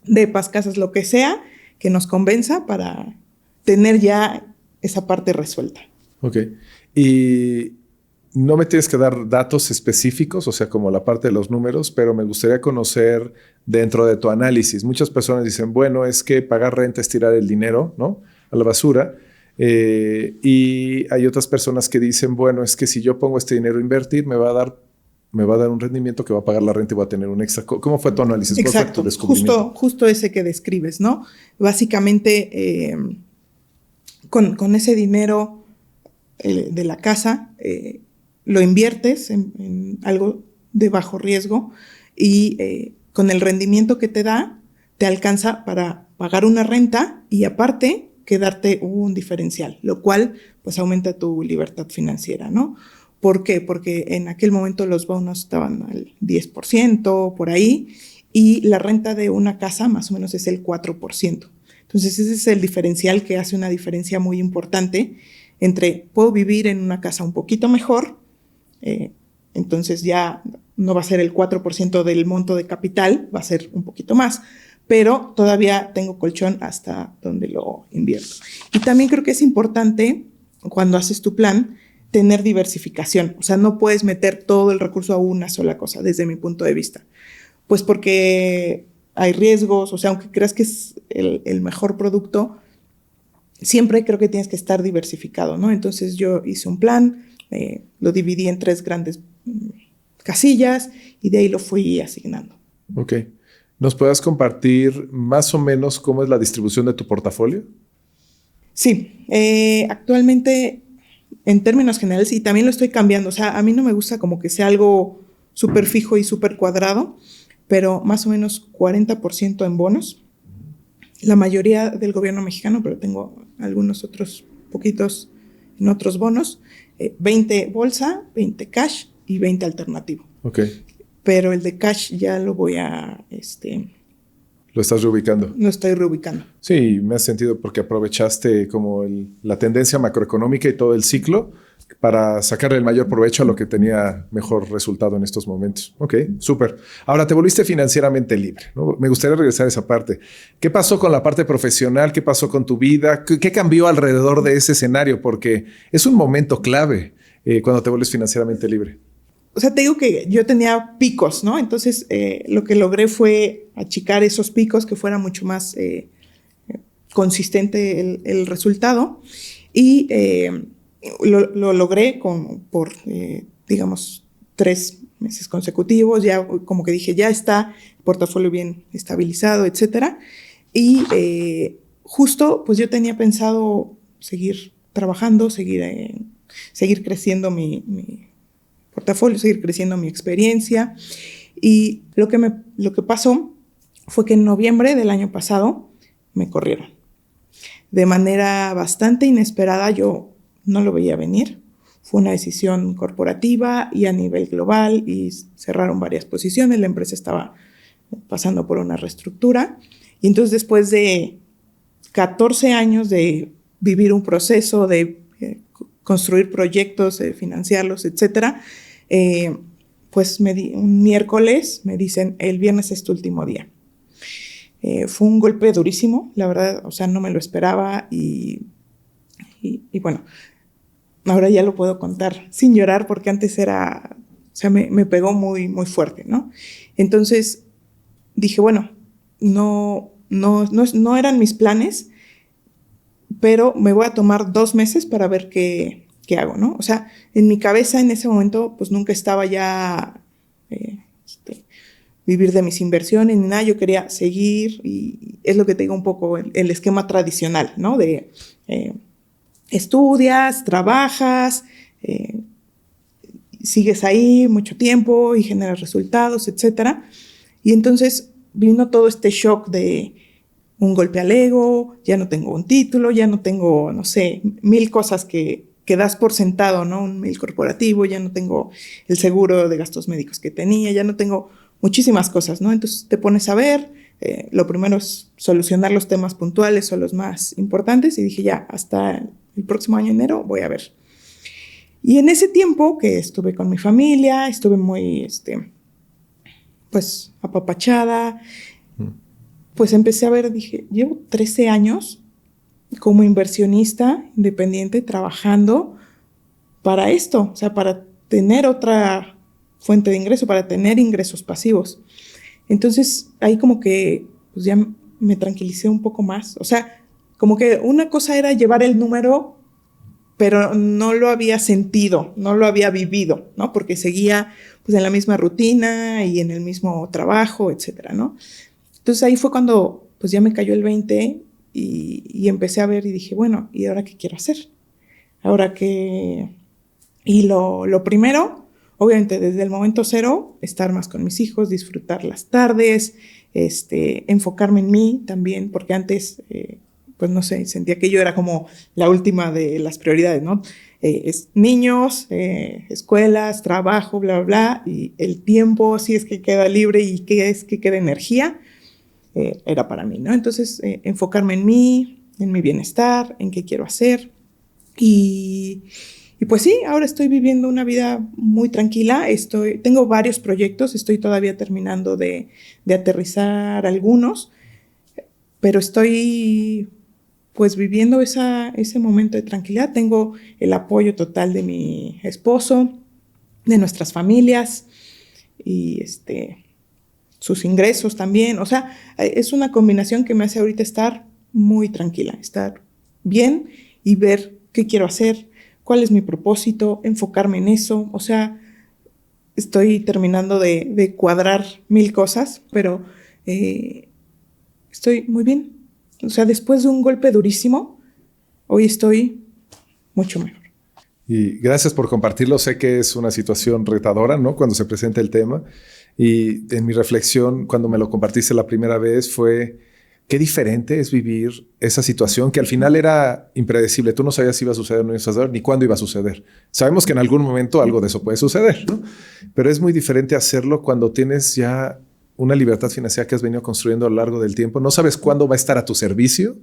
depas, casas, lo que sea, que nos convenza para tener ya esa parte resuelta. Ok. Y no me tienes que dar datos específicos, o sea, como la parte de los números, pero me gustaría conocer dentro de tu análisis. Muchas personas dicen, bueno, es que pagar renta es tirar el dinero, ¿no? A la basura. Y hay otras personas que dicen, bueno, es que si yo pongo este dinero a invertir, me va a dar un rendimiento que va a pagar la renta y voy a tener un extra. ¿Cómo fue tu análisis? Exacto, ¿Cuál fue tu descubrimiento? Justo ese que describes, ¿no? Básicamente, con ese dinero de la casa, lo inviertes en algo de bajo riesgo y con el rendimiento que te da, te alcanza para pagar una renta y aparte quedarte un diferencial, lo cual pues aumenta tu libertad financiera, ¿no? ¿Por qué? Porque en aquel momento los bonos estaban al 10% por ahí y la renta de una casa más o menos es el 4%. Entonces ese es el diferencial que hace una diferencia muy importante entre puedo vivir en una casa un poquito mejor, entonces ya no va a ser el 4% del monto de capital, va a ser un poquito más, pero todavía tengo colchón hasta donde lo invierto. Y también creo que es importante, cuando haces tu plan, tener diversificación. O sea, no puedes meter todo el recurso a una sola cosa, desde mi punto de vista. Pues porque hay riesgos, o sea, aunque creas que es el mejor producto, siempre creo que tienes que estar diversificado, ¿no? Entonces yo hice un plan, lo dividí en 3 grandes casillas y de ahí lo fui asignando. Ok. ¿Nos puedas compartir más o menos cómo es la distribución de tu portafolio? Sí, actualmente en términos generales, y también lo estoy cambiando, o sea, a mí no me gusta como que sea algo súper fijo y súper cuadrado, pero más o menos 40% en bonos, la mayoría del gobierno mexicano, pero tengo algunos otros poquitos en otros bonos, 20 bolsa, 20 cash y 20 alternativo. Ok. Pero el de cash ya lo voy a Lo estás reubicando. Lo estoy reubicando. Sí, me has sentido porque aprovechaste como la tendencia macroeconómica y todo el ciclo para sacarle el mayor provecho a lo que tenía mejor resultado en estos momentos. Ok, súper. Ahora te volviste financieramente libre, ¿no? Me gustaría regresar a esa parte. ¿Qué pasó con la parte profesional? ¿Qué pasó con tu vida? ¿Qué cambió alrededor de ese escenario? Porque es un momento clave cuando te vuelves financieramente libre. O sea, te digo que yo tenía picos, ¿no? Entonces, lo que logré fue achicar esos picos, que fuera mucho más consistente el resultado. Y lo logré por, digamos, 3 meses consecutivos. Ya como que dije, ya está el portafolio bien estabilizado, etcétera. Y justo, pues yo tenía pensado seguir trabajando, seguir creciendo mi portafolio, seguir creciendo mi experiencia. Y lo que pasó fue que en noviembre del año pasado me corrieron. De manera bastante inesperada, yo no lo veía venir. Fue una decisión corporativa y a nivel global y cerraron varias posiciones. La empresa estaba pasando por una reestructura. Y entonces, después de 14 años de vivir un proceso, de construir proyectos, financiarlos, etcétera, pues un miércoles me dicen, el viernes es tu último día. Fue un golpe durísimo, la verdad, o sea, no me lo esperaba y bueno, ahora ya lo puedo contar sin llorar porque antes o sea, me pegó muy, muy fuerte, ¿no? Entonces dije, bueno, no eran mis planes, pero me voy a tomar 2 meses para ver qué hago, ¿no? O sea, en mi cabeza en ese momento, pues nunca estaba ya vivir de mis inversiones ni nada. Yo quería seguir y es lo que te digo un poco el esquema tradicional, ¿no? De estudias, trabajas, sigues ahí mucho tiempo y generas resultados, etcétera. Y entonces vino todo este shock de un golpe al ego, ya no tengo un título, ya no tengo, no sé, 1000 cosas que das por sentado, ¿no? Un mail corporativo, ya no tengo el seguro de gastos médicos que tenía, ya no tengo muchísimas cosas, ¿no? Entonces te pones a ver, lo primero es solucionar los temas puntuales o los más importantes y dije ya, hasta el próximo año enero voy a ver. Y en ese tiempo que estuve con mi familia, estuve muy, pues apapachada, pues empecé a ver, dije, llevo 13 años como inversionista independiente trabajando para esto, o sea, para tener otra fuente de ingreso, para tener ingresos pasivos. Entonces, ahí como que pues ya me tranquilicé un poco más. O sea, como que una cosa era llevar el número, pero no lo había sentido, no lo había vivido, ¿no? Porque seguía pues en la misma rutina y en el mismo trabajo, etcétera, ¿no? Entonces ahí fue cuando pues ya me cayó el 20 y empecé a ver y dije, bueno, ¿y ahora qué quiero hacer? Ahora qué... Y lo primero, obviamente desde el momento cero, estar más con mis hijos, disfrutar las tardes, enfocarme en mí también, porque antes, pues no sé, sentía que yo era como la última de las prioridades, ¿no? Niños, escuelas, trabajo, bla, bla, bla, y el tiempo, si es que queda libre y que es que queda energía, era para mí, ¿no? Entonces, enfocarme en mí, en mi bienestar, en qué quiero hacer. Y pues sí, ahora estoy viviendo una vida muy tranquila. Tengo varios proyectos, estoy todavía terminando de aterrizar algunos, pero estoy pues viviendo ese momento de tranquilidad. Tengo el apoyo total de mi esposo, de nuestras familias y sus ingresos también. O sea, es una combinación que me hace ahorita estar muy tranquila, estar bien y ver qué quiero hacer, cuál es mi propósito, enfocarme en eso. O sea, estoy terminando de cuadrar 1000 cosas, pero estoy muy bien. O sea, después de un golpe durísimo, hoy estoy mucho mejor. Y gracias por compartirlo. Sé que es una situación retadora, ¿no? Cuando se presenta el tema. Y en mi reflexión, cuando me lo compartiste la primera vez, fue qué diferente es vivir esa situación que al final era impredecible. Tú no sabías si iba a suceder o no iba a suceder, ni cuándo iba a suceder. Sabemos que en algún momento algo de eso puede suceder, ¿no? Pero es muy diferente hacerlo cuando tienes ya una libertad financiera que has venido construyendo a lo largo del tiempo. No sabes cuándo va a estar a tu servicio.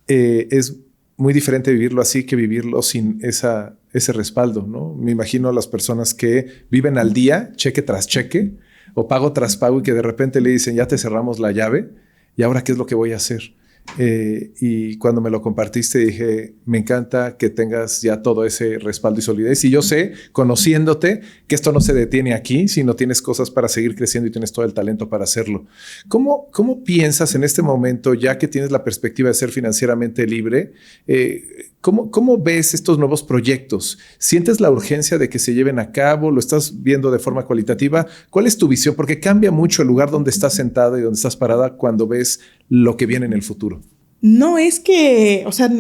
Es muy diferente vivirlo así que vivirlo sin ese respaldo, ¿no? Me imagino a las personas que viven al día, cheque tras cheque, o pago tras pago, y que de repente le dicen, ya te cerramos la llave, ¿y ahora qué es lo que voy a hacer? Y cuando me lo compartiste dije, me encanta que tengas ya todo ese respaldo y solidez. Y yo sé, conociéndote, que esto no se detiene aquí, sino tienes cosas para seguir creciendo y tienes todo el talento para hacerlo. ¿Cómo piensas en este momento, ya que tienes la perspectiva de ser financieramente libre? ¿Cómo ves estos nuevos proyectos? ¿Sientes la urgencia de que se lleven a cabo? ¿Lo estás viendo de forma cualitativa? ¿Cuál es tu visión? Porque cambia mucho el lugar donde estás sentada y donde estás parada cuando ves lo que viene en el futuro. No es que, o sea,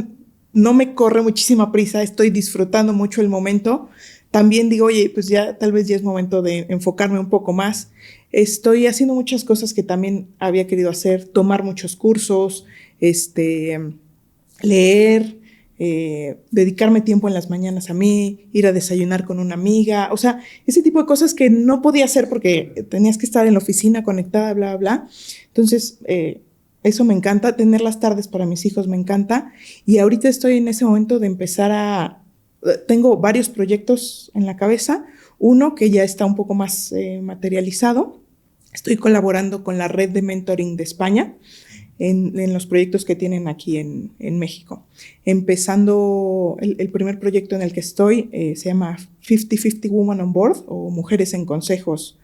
no me corre muchísima prisa, estoy disfrutando mucho el momento. También digo, oye, pues ya tal vez ya es momento de enfocarme un poco más. Estoy haciendo muchas cosas que también había querido hacer, tomar muchos cursos, leer, dedicarme tiempo en las mañanas a mí, ir a desayunar con una amiga, o sea, ese tipo de cosas que no podía hacer porque tenías que estar en la oficina conectada, bla, bla. Entonces, eso me encanta, tener las tardes para mis hijos me encanta, y ahorita estoy en ese momento de empezar tengo varios proyectos en la cabeza, uno que ya está un poco más materializado. Estoy colaborando con la red de mentoring de España en los proyectos que tienen aquí en México. Empezando el primer proyecto en el que estoy, se llama 50-50 Women on Board, o Mujeres en Consejos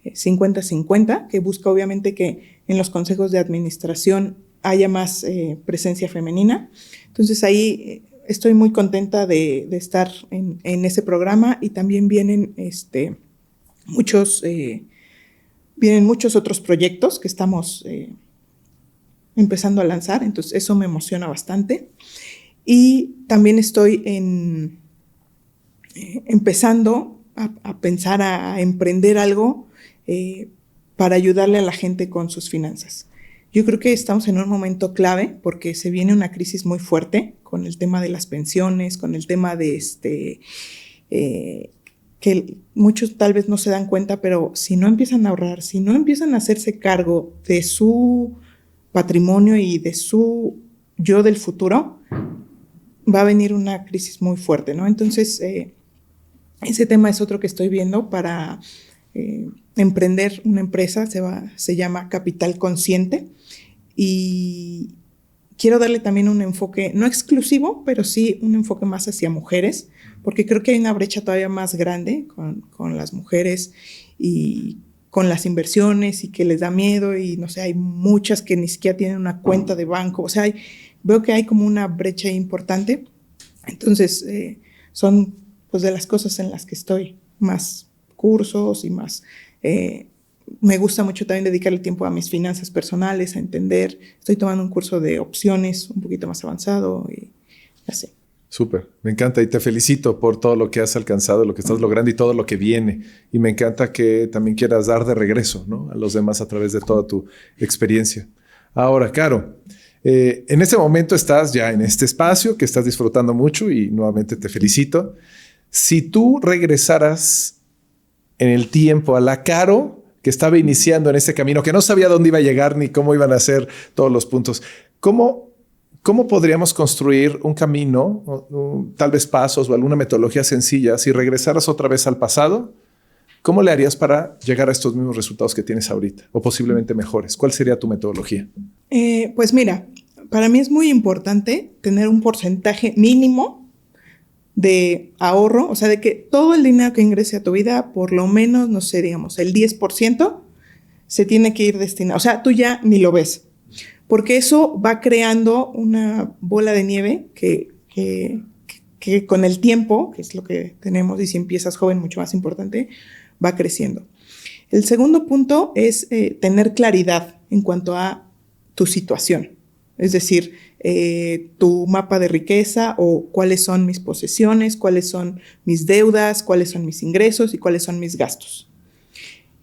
50-50, que busca obviamente que en los consejos de administración haya más presencia femenina. Entonces ahí estoy muy contenta de estar en ese programa, y también vienen muchos otros proyectos que estamos empezando a lanzar, entonces eso me emociona bastante. Y también estoy empezando a pensar a emprender algo para ayudarle a la gente con sus finanzas. Yo creo que estamos en un momento clave porque se viene una crisis muy fuerte con el tema de las pensiones, con el tema de que muchos tal vez no se dan cuenta, pero si no empiezan a ahorrar, si no empiezan a hacerse cargo de su patrimonio y de su yo del futuro, va a venir una crisis muy fuerte, ¿no? Entonces, ese tema es otro que estoy viendo para emprender una empresa, se llama Capital Consciente, y quiero darle también un enfoque, no exclusivo, pero sí un enfoque más hacia mujeres, porque creo que hay una brecha todavía más grande con las mujeres y con las inversiones, y que les da miedo, y no sé, hay muchas que ni siquiera tienen una cuenta de banco, o sea, veo que hay como una brecha importante. Entonces, son pues de las cosas en las que estoy, más cursos y más. Me gusta mucho también dedicarle tiempo a mis finanzas personales, a entender. Estoy tomando un curso de opciones un poquito más avanzado y así. Súper, me encanta y te felicito por todo lo que has alcanzado, lo que estás logrando y todo lo que viene. Y me encanta que también quieras dar de regreso, ¿no?, a los demás a través de toda tu experiencia. Ahora, Caro, en este momento estás ya en este espacio que estás disfrutando mucho y nuevamente te felicito. Si tú regresaras en el tiempo a la Caro que estaba iniciando en este camino, que no sabía dónde iba a llegar ni cómo iban a ser todos los puntos, ¿cómo podríamos construir un camino, tal vez pasos o alguna metodología sencilla? Si regresaras otra vez al pasado, ¿cómo le harías para llegar a estos mismos resultados que tienes ahorita o posiblemente mejores? ¿Cuál sería tu metodología? Pues mira, para mí es muy importante tener un porcentaje mínimo de ahorro, o sea, de que todo el dinero que ingrese a tu vida, por lo menos, no sé, digamos, el 10% se tiene que ir destinado. O sea, tú ya ni lo ves, porque eso va creando una bola de nieve que con el tiempo, que es lo que tenemos, y si empiezas joven, mucho más importante, va creciendo. El segundo punto es tener claridad en cuanto a tu situación. Es decir, tu mapa de riqueza, o cuáles son mis posesiones, cuáles son mis deudas, cuáles son mis ingresos y cuáles son mis gastos.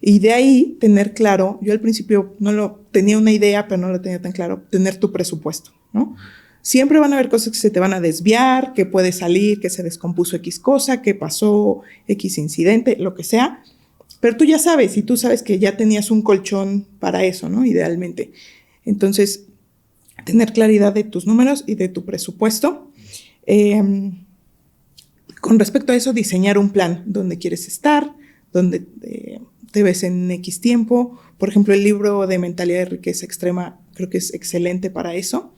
Y de ahí tener claro, yo al principio tenía una idea, pero no lo tenía tan claro, tener tu presupuesto, ¿no? Siempre van a haber cosas que se te van a desviar, que puede salir, que se descompuso X cosa, que pasó X incidente, lo que sea, Pero tú ya sabes, y tú sabes que ya tenías un colchón para eso, ¿no? Idealmente. Entonces, tener claridad de tus números y de tu presupuesto. Con respecto a eso, diseñar un plan donde quieres estar, donde te ves en X tiempo. Por ejemplo, el libro de Mentalidad de Riqueza Extrema creo que es excelente para eso.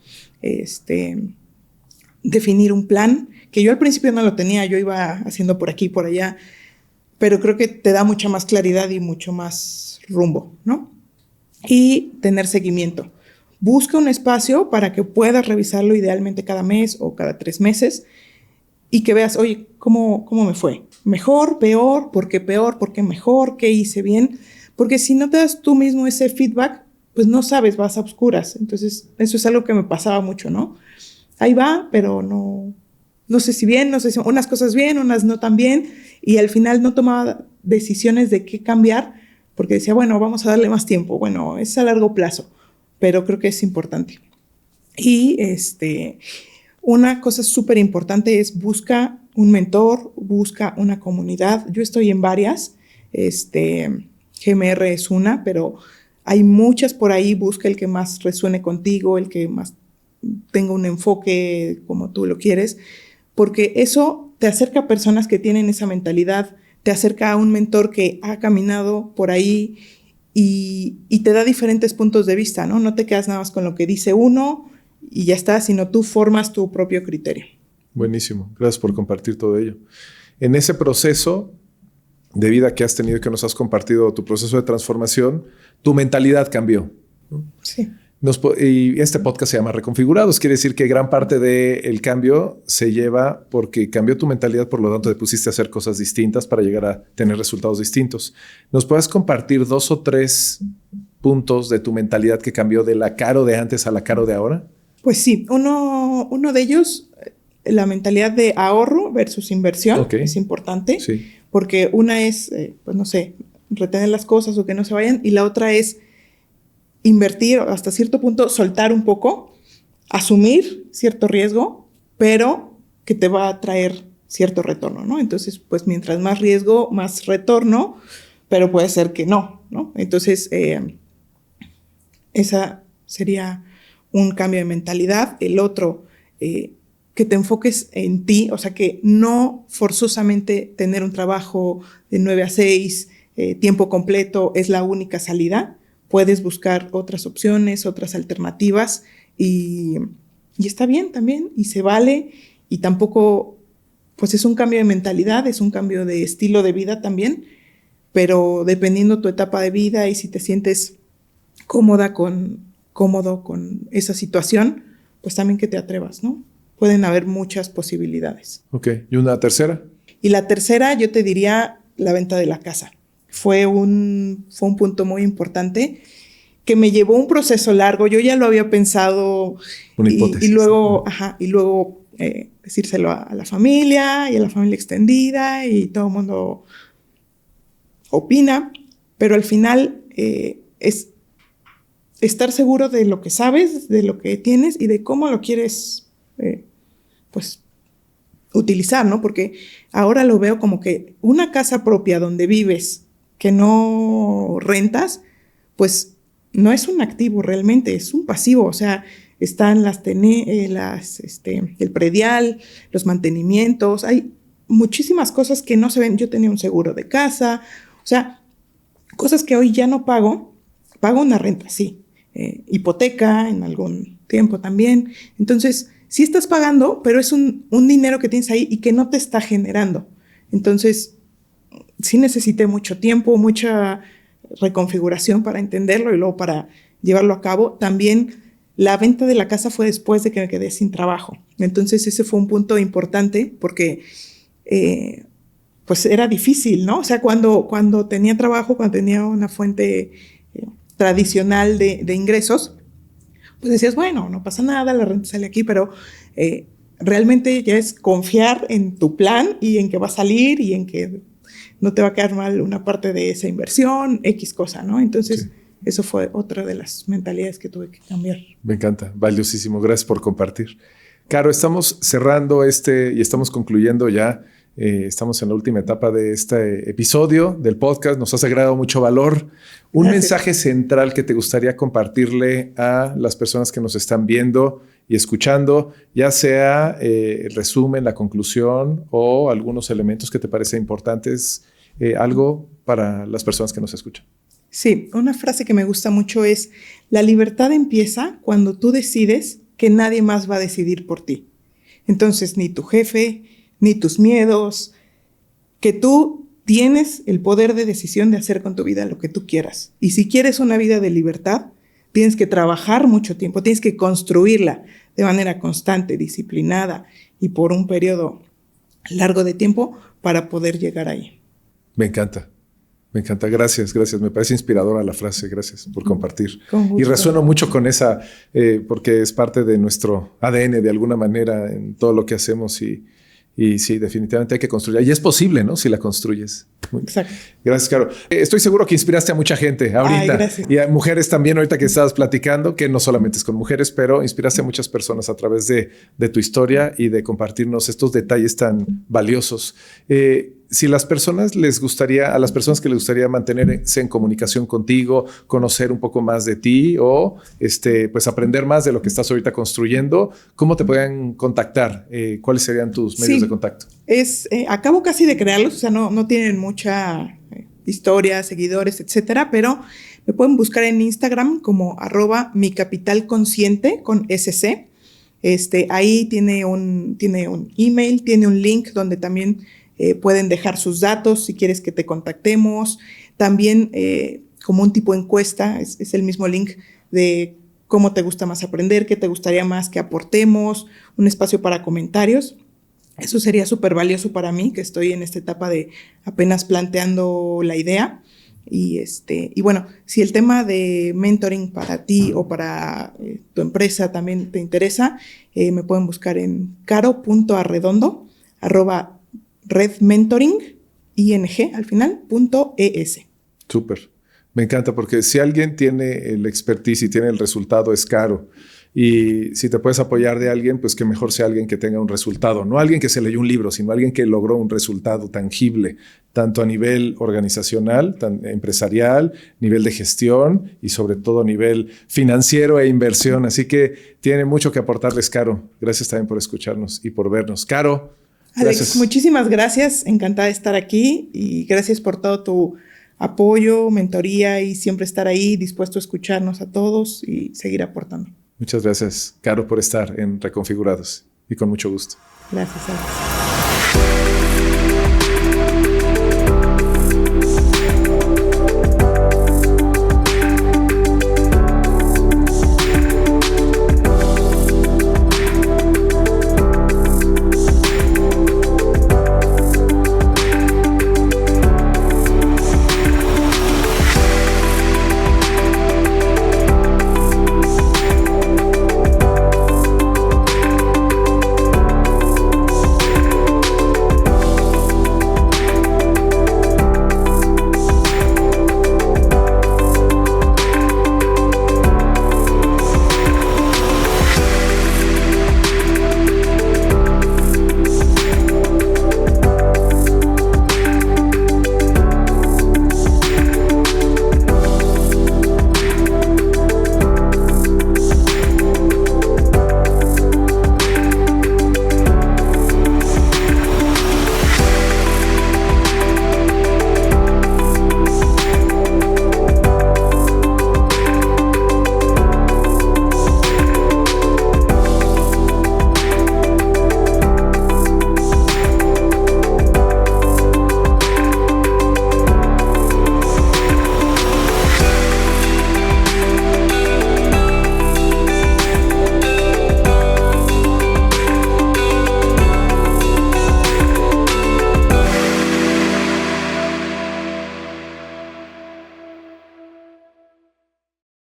Definir un plan, que yo al principio no lo tenía, yo iba haciendo por aquí y por allá, pero creo que te da mucha más claridad y mucho más rumbo, ¿no? Y tener seguimiento. Busca un espacio para que puedas revisarlo idealmente cada mes o cada 3 meses y que veas, oye, ¿cómo me fue? ¿Mejor? ¿Peor? ¿Por qué peor? ¿Por qué mejor? ¿Qué hice bien? Porque si no te das tú mismo ese feedback, pues no sabes, vas a oscuras. Entonces, eso es algo que me pasaba mucho, ¿no? Ahí va, pero no sé si bien, no sé si unas cosas bien, unas no tan bien, y al final no tomaba decisiones de qué cambiar, porque decía, bueno, vamos a darle más tiempo. Bueno, es a largo plazo, pero creo que es importante. Y una cosa súper importante es busca un mentor, busca una comunidad. Yo estoy en varias, GMR es una, pero hay muchas por ahí. Busca el que más resuene contigo, el que más tenga un enfoque como tú lo quieres, porque eso te acerca a personas que tienen esa mentalidad, te acerca a un mentor que ha caminado por ahí y te da diferentes puntos de vista, ¿no? No te quedas nada más con lo que dice uno y ya está, sino tú formas tu propio criterio. Buenísimo. Gracias por compartir todo ello. En ese proceso de vida que has tenido, que nos has compartido, tu proceso de transformación, tu mentalidad cambió, ¿no? Sí. Y este podcast se llama Reconfigurados. Quiere decir que gran parte del cambio se lleva porque cambió tu mentalidad, por lo tanto te pusiste a hacer cosas distintas para llegar a tener resultados distintos. ¿Nos puedes compartir 2 o 3 puntos de tu mentalidad que cambió de la Caro de antes a la Caro de ahora? Pues sí, uno de ellos, la mentalidad de ahorro versus inversión, okay, es importante, sí, porque una es, pues no sé, retener las cosas o que no se vayan, y la otra es invertir, hasta cierto punto soltar un poco, asumir cierto riesgo, pero que te va a traer cierto retorno, ¿no? Entonces, pues mientras más riesgo, más retorno, pero puede ser que no, ¿no? Entonces, esa sería un cambio de mentalidad. El otro, que te enfoques en ti, o sea, que no forzosamente tener un trabajo de 9 a 6, tiempo completo, es la única salida. Puedes buscar otras opciones, otras alternativas y está bien también y se vale, y tampoco, pues es un cambio de mentalidad, es un cambio de estilo de vida también, pero dependiendo tu etapa de vida y si te sientes cómodo con esa situación, pues también que te atrevas, ¿no? Pueden haber muchas posibilidades. Ok, ¿y una tercera? Y la tercera, yo te diría la venta de la casa. Fue un punto muy importante que me llevó un proceso largo. Yo ya lo había pensado y luego, decírselo a la familia y a la familia extendida y todo el mundo opina, pero al final es estar seguro de lo que sabes, de lo que tienes y de cómo lo quieres pues utilizar, ¿no? Porque ahora lo veo como que una casa propia donde vives que no rentas, pues no es un activo realmente, es un pasivo. O sea, están el predial, los mantenimientos, hay muchísimas cosas que no se ven. Yo tenía un seguro de casa, o sea, cosas que hoy ya no pago una renta, sí, hipoteca en algún tiempo también. Entonces, sí estás pagando, pero es un dinero que tienes ahí y que no te está generando. Entonces, sí necesité mucho tiempo, mucha reconfiguración para entenderlo y luego para llevarlo a cabo. También la venta de la casa fue después de que me quedé sin trabajo. Entonces ese fue un punto importante porque pues era difícil, ¿no? O sea, cuando tenía trabajo, cuando tenía una fuente tradicional de ingresos, pues decías, bueno, no pasa nada, la renta sale aquí, pero realmente ya es confiar en tu plan y en que va a salir y en que no te va a quedar mal una parte de esa inversión, X cosa, ¿no? Entonces, sí, eso fue otra de las mentalidades que tuve que cambiar. Me encanta, valiosísimo. Gracias por compartir. Caro, estamos cerrando y estamos concluyendo ya Estamos en la última etapa de este episodio del podcast. Nos has agregado mucho valor. Un Gracias. mensaje central que te gustaría compartirle a las personas que nos están viendo y escuchando, ya sea el resumen, la conclusión o algunos elementos que te parecen importantes, algo para las personas que nos escuchan. Sí, una frase que me gusta mucho es: la libertad empieza cuando tú decides que nadie más va a decidir por ti. Entonces, ni tu jefe, ni tus miedos, que tú tienes el poder de decisión de hacer con tu vida lo que tú quieras. Y si quieres una vida de libertad, tienes que trabajar mucho tiempo, tienes que construirla de manera constante, disciplinada y por un periodo largo de tiempo para poder llegar ahí. Me encanta. Me encanta. Gracias. Me parece inspiradora la frase. Gracias por compartir. Con gusto. Y resueno mucho con esa, porque es parte de nuestro ADN de alguna manera en todo lo que hacemos y sí, definitivamente hay que construirla. Y es posible, ¿no? Si la construyes. Exacto. Gracias, Caro. Estoy seguro que inspiraste a mucha gente ahorita. Ay, gracias. Y a mujeres también ahorita que estabas platicando, que no solamente es con mujeres, pero inspiraste a muchas personas a través de tu historia y de compartirnos estos detalles tan valiosos. Si las personas a las personas que les gustaría mantenerse en comunicación contigo, conocer un poco más de ti o pues aprender más de lo que estás ahorita construyendo, ¿cómo te pueden contactar? ¿Cuáles serían tus medios de contacto? Acabo casi de crearlos, o sea, no tienen mucha historia, seguidores, etcétera, pero me pueden buscar en Instagram como @micapitalconsciente con SC. Ahí tiene un email, tiene un link donde también pueden dejar sus datos si quieres que te contactemos. También como un tipo encuesta, es el mismo link de cómo te gusta más aprender, qué te gustaría más que aportemos, un espacio para comentarios. Eso sería súper valioso para mí, que estoy en esta etapa de apenas planteando la idea. Y bueno, si el tema de mentoring para ti o para tu empresa también te interesa, me pueden buscar en caro.arredondo @redmentoring ing al final .es. Súper. Me encanta porque si alguien tiene el expertise y tiene el resultado es Caro. Y si te puedes apoyar de alguien, pues que mejor sea alguien que tenga un resultado. No alguien que se leyó un libro, sino alguien que logró un resultado tangible, tanto a nivel organizacional, empresarial, nivel de gestión y sobre todo a nivel financiero e inversión. Así que tiene mucho que aportarles, Caro. Gracias también por escucharnos y por vernos. Caro, Alex, gracias. muchísimas gracias. Encantada de estar aquí y gracias por todo tu apoyo, mentoría y siempre estar ahí dispuesto a escucharnos a todos y seguir aportando. Muchas gracias, Caro, por estar en Reconfigurados y con mucho gusto. Gracias, Alex.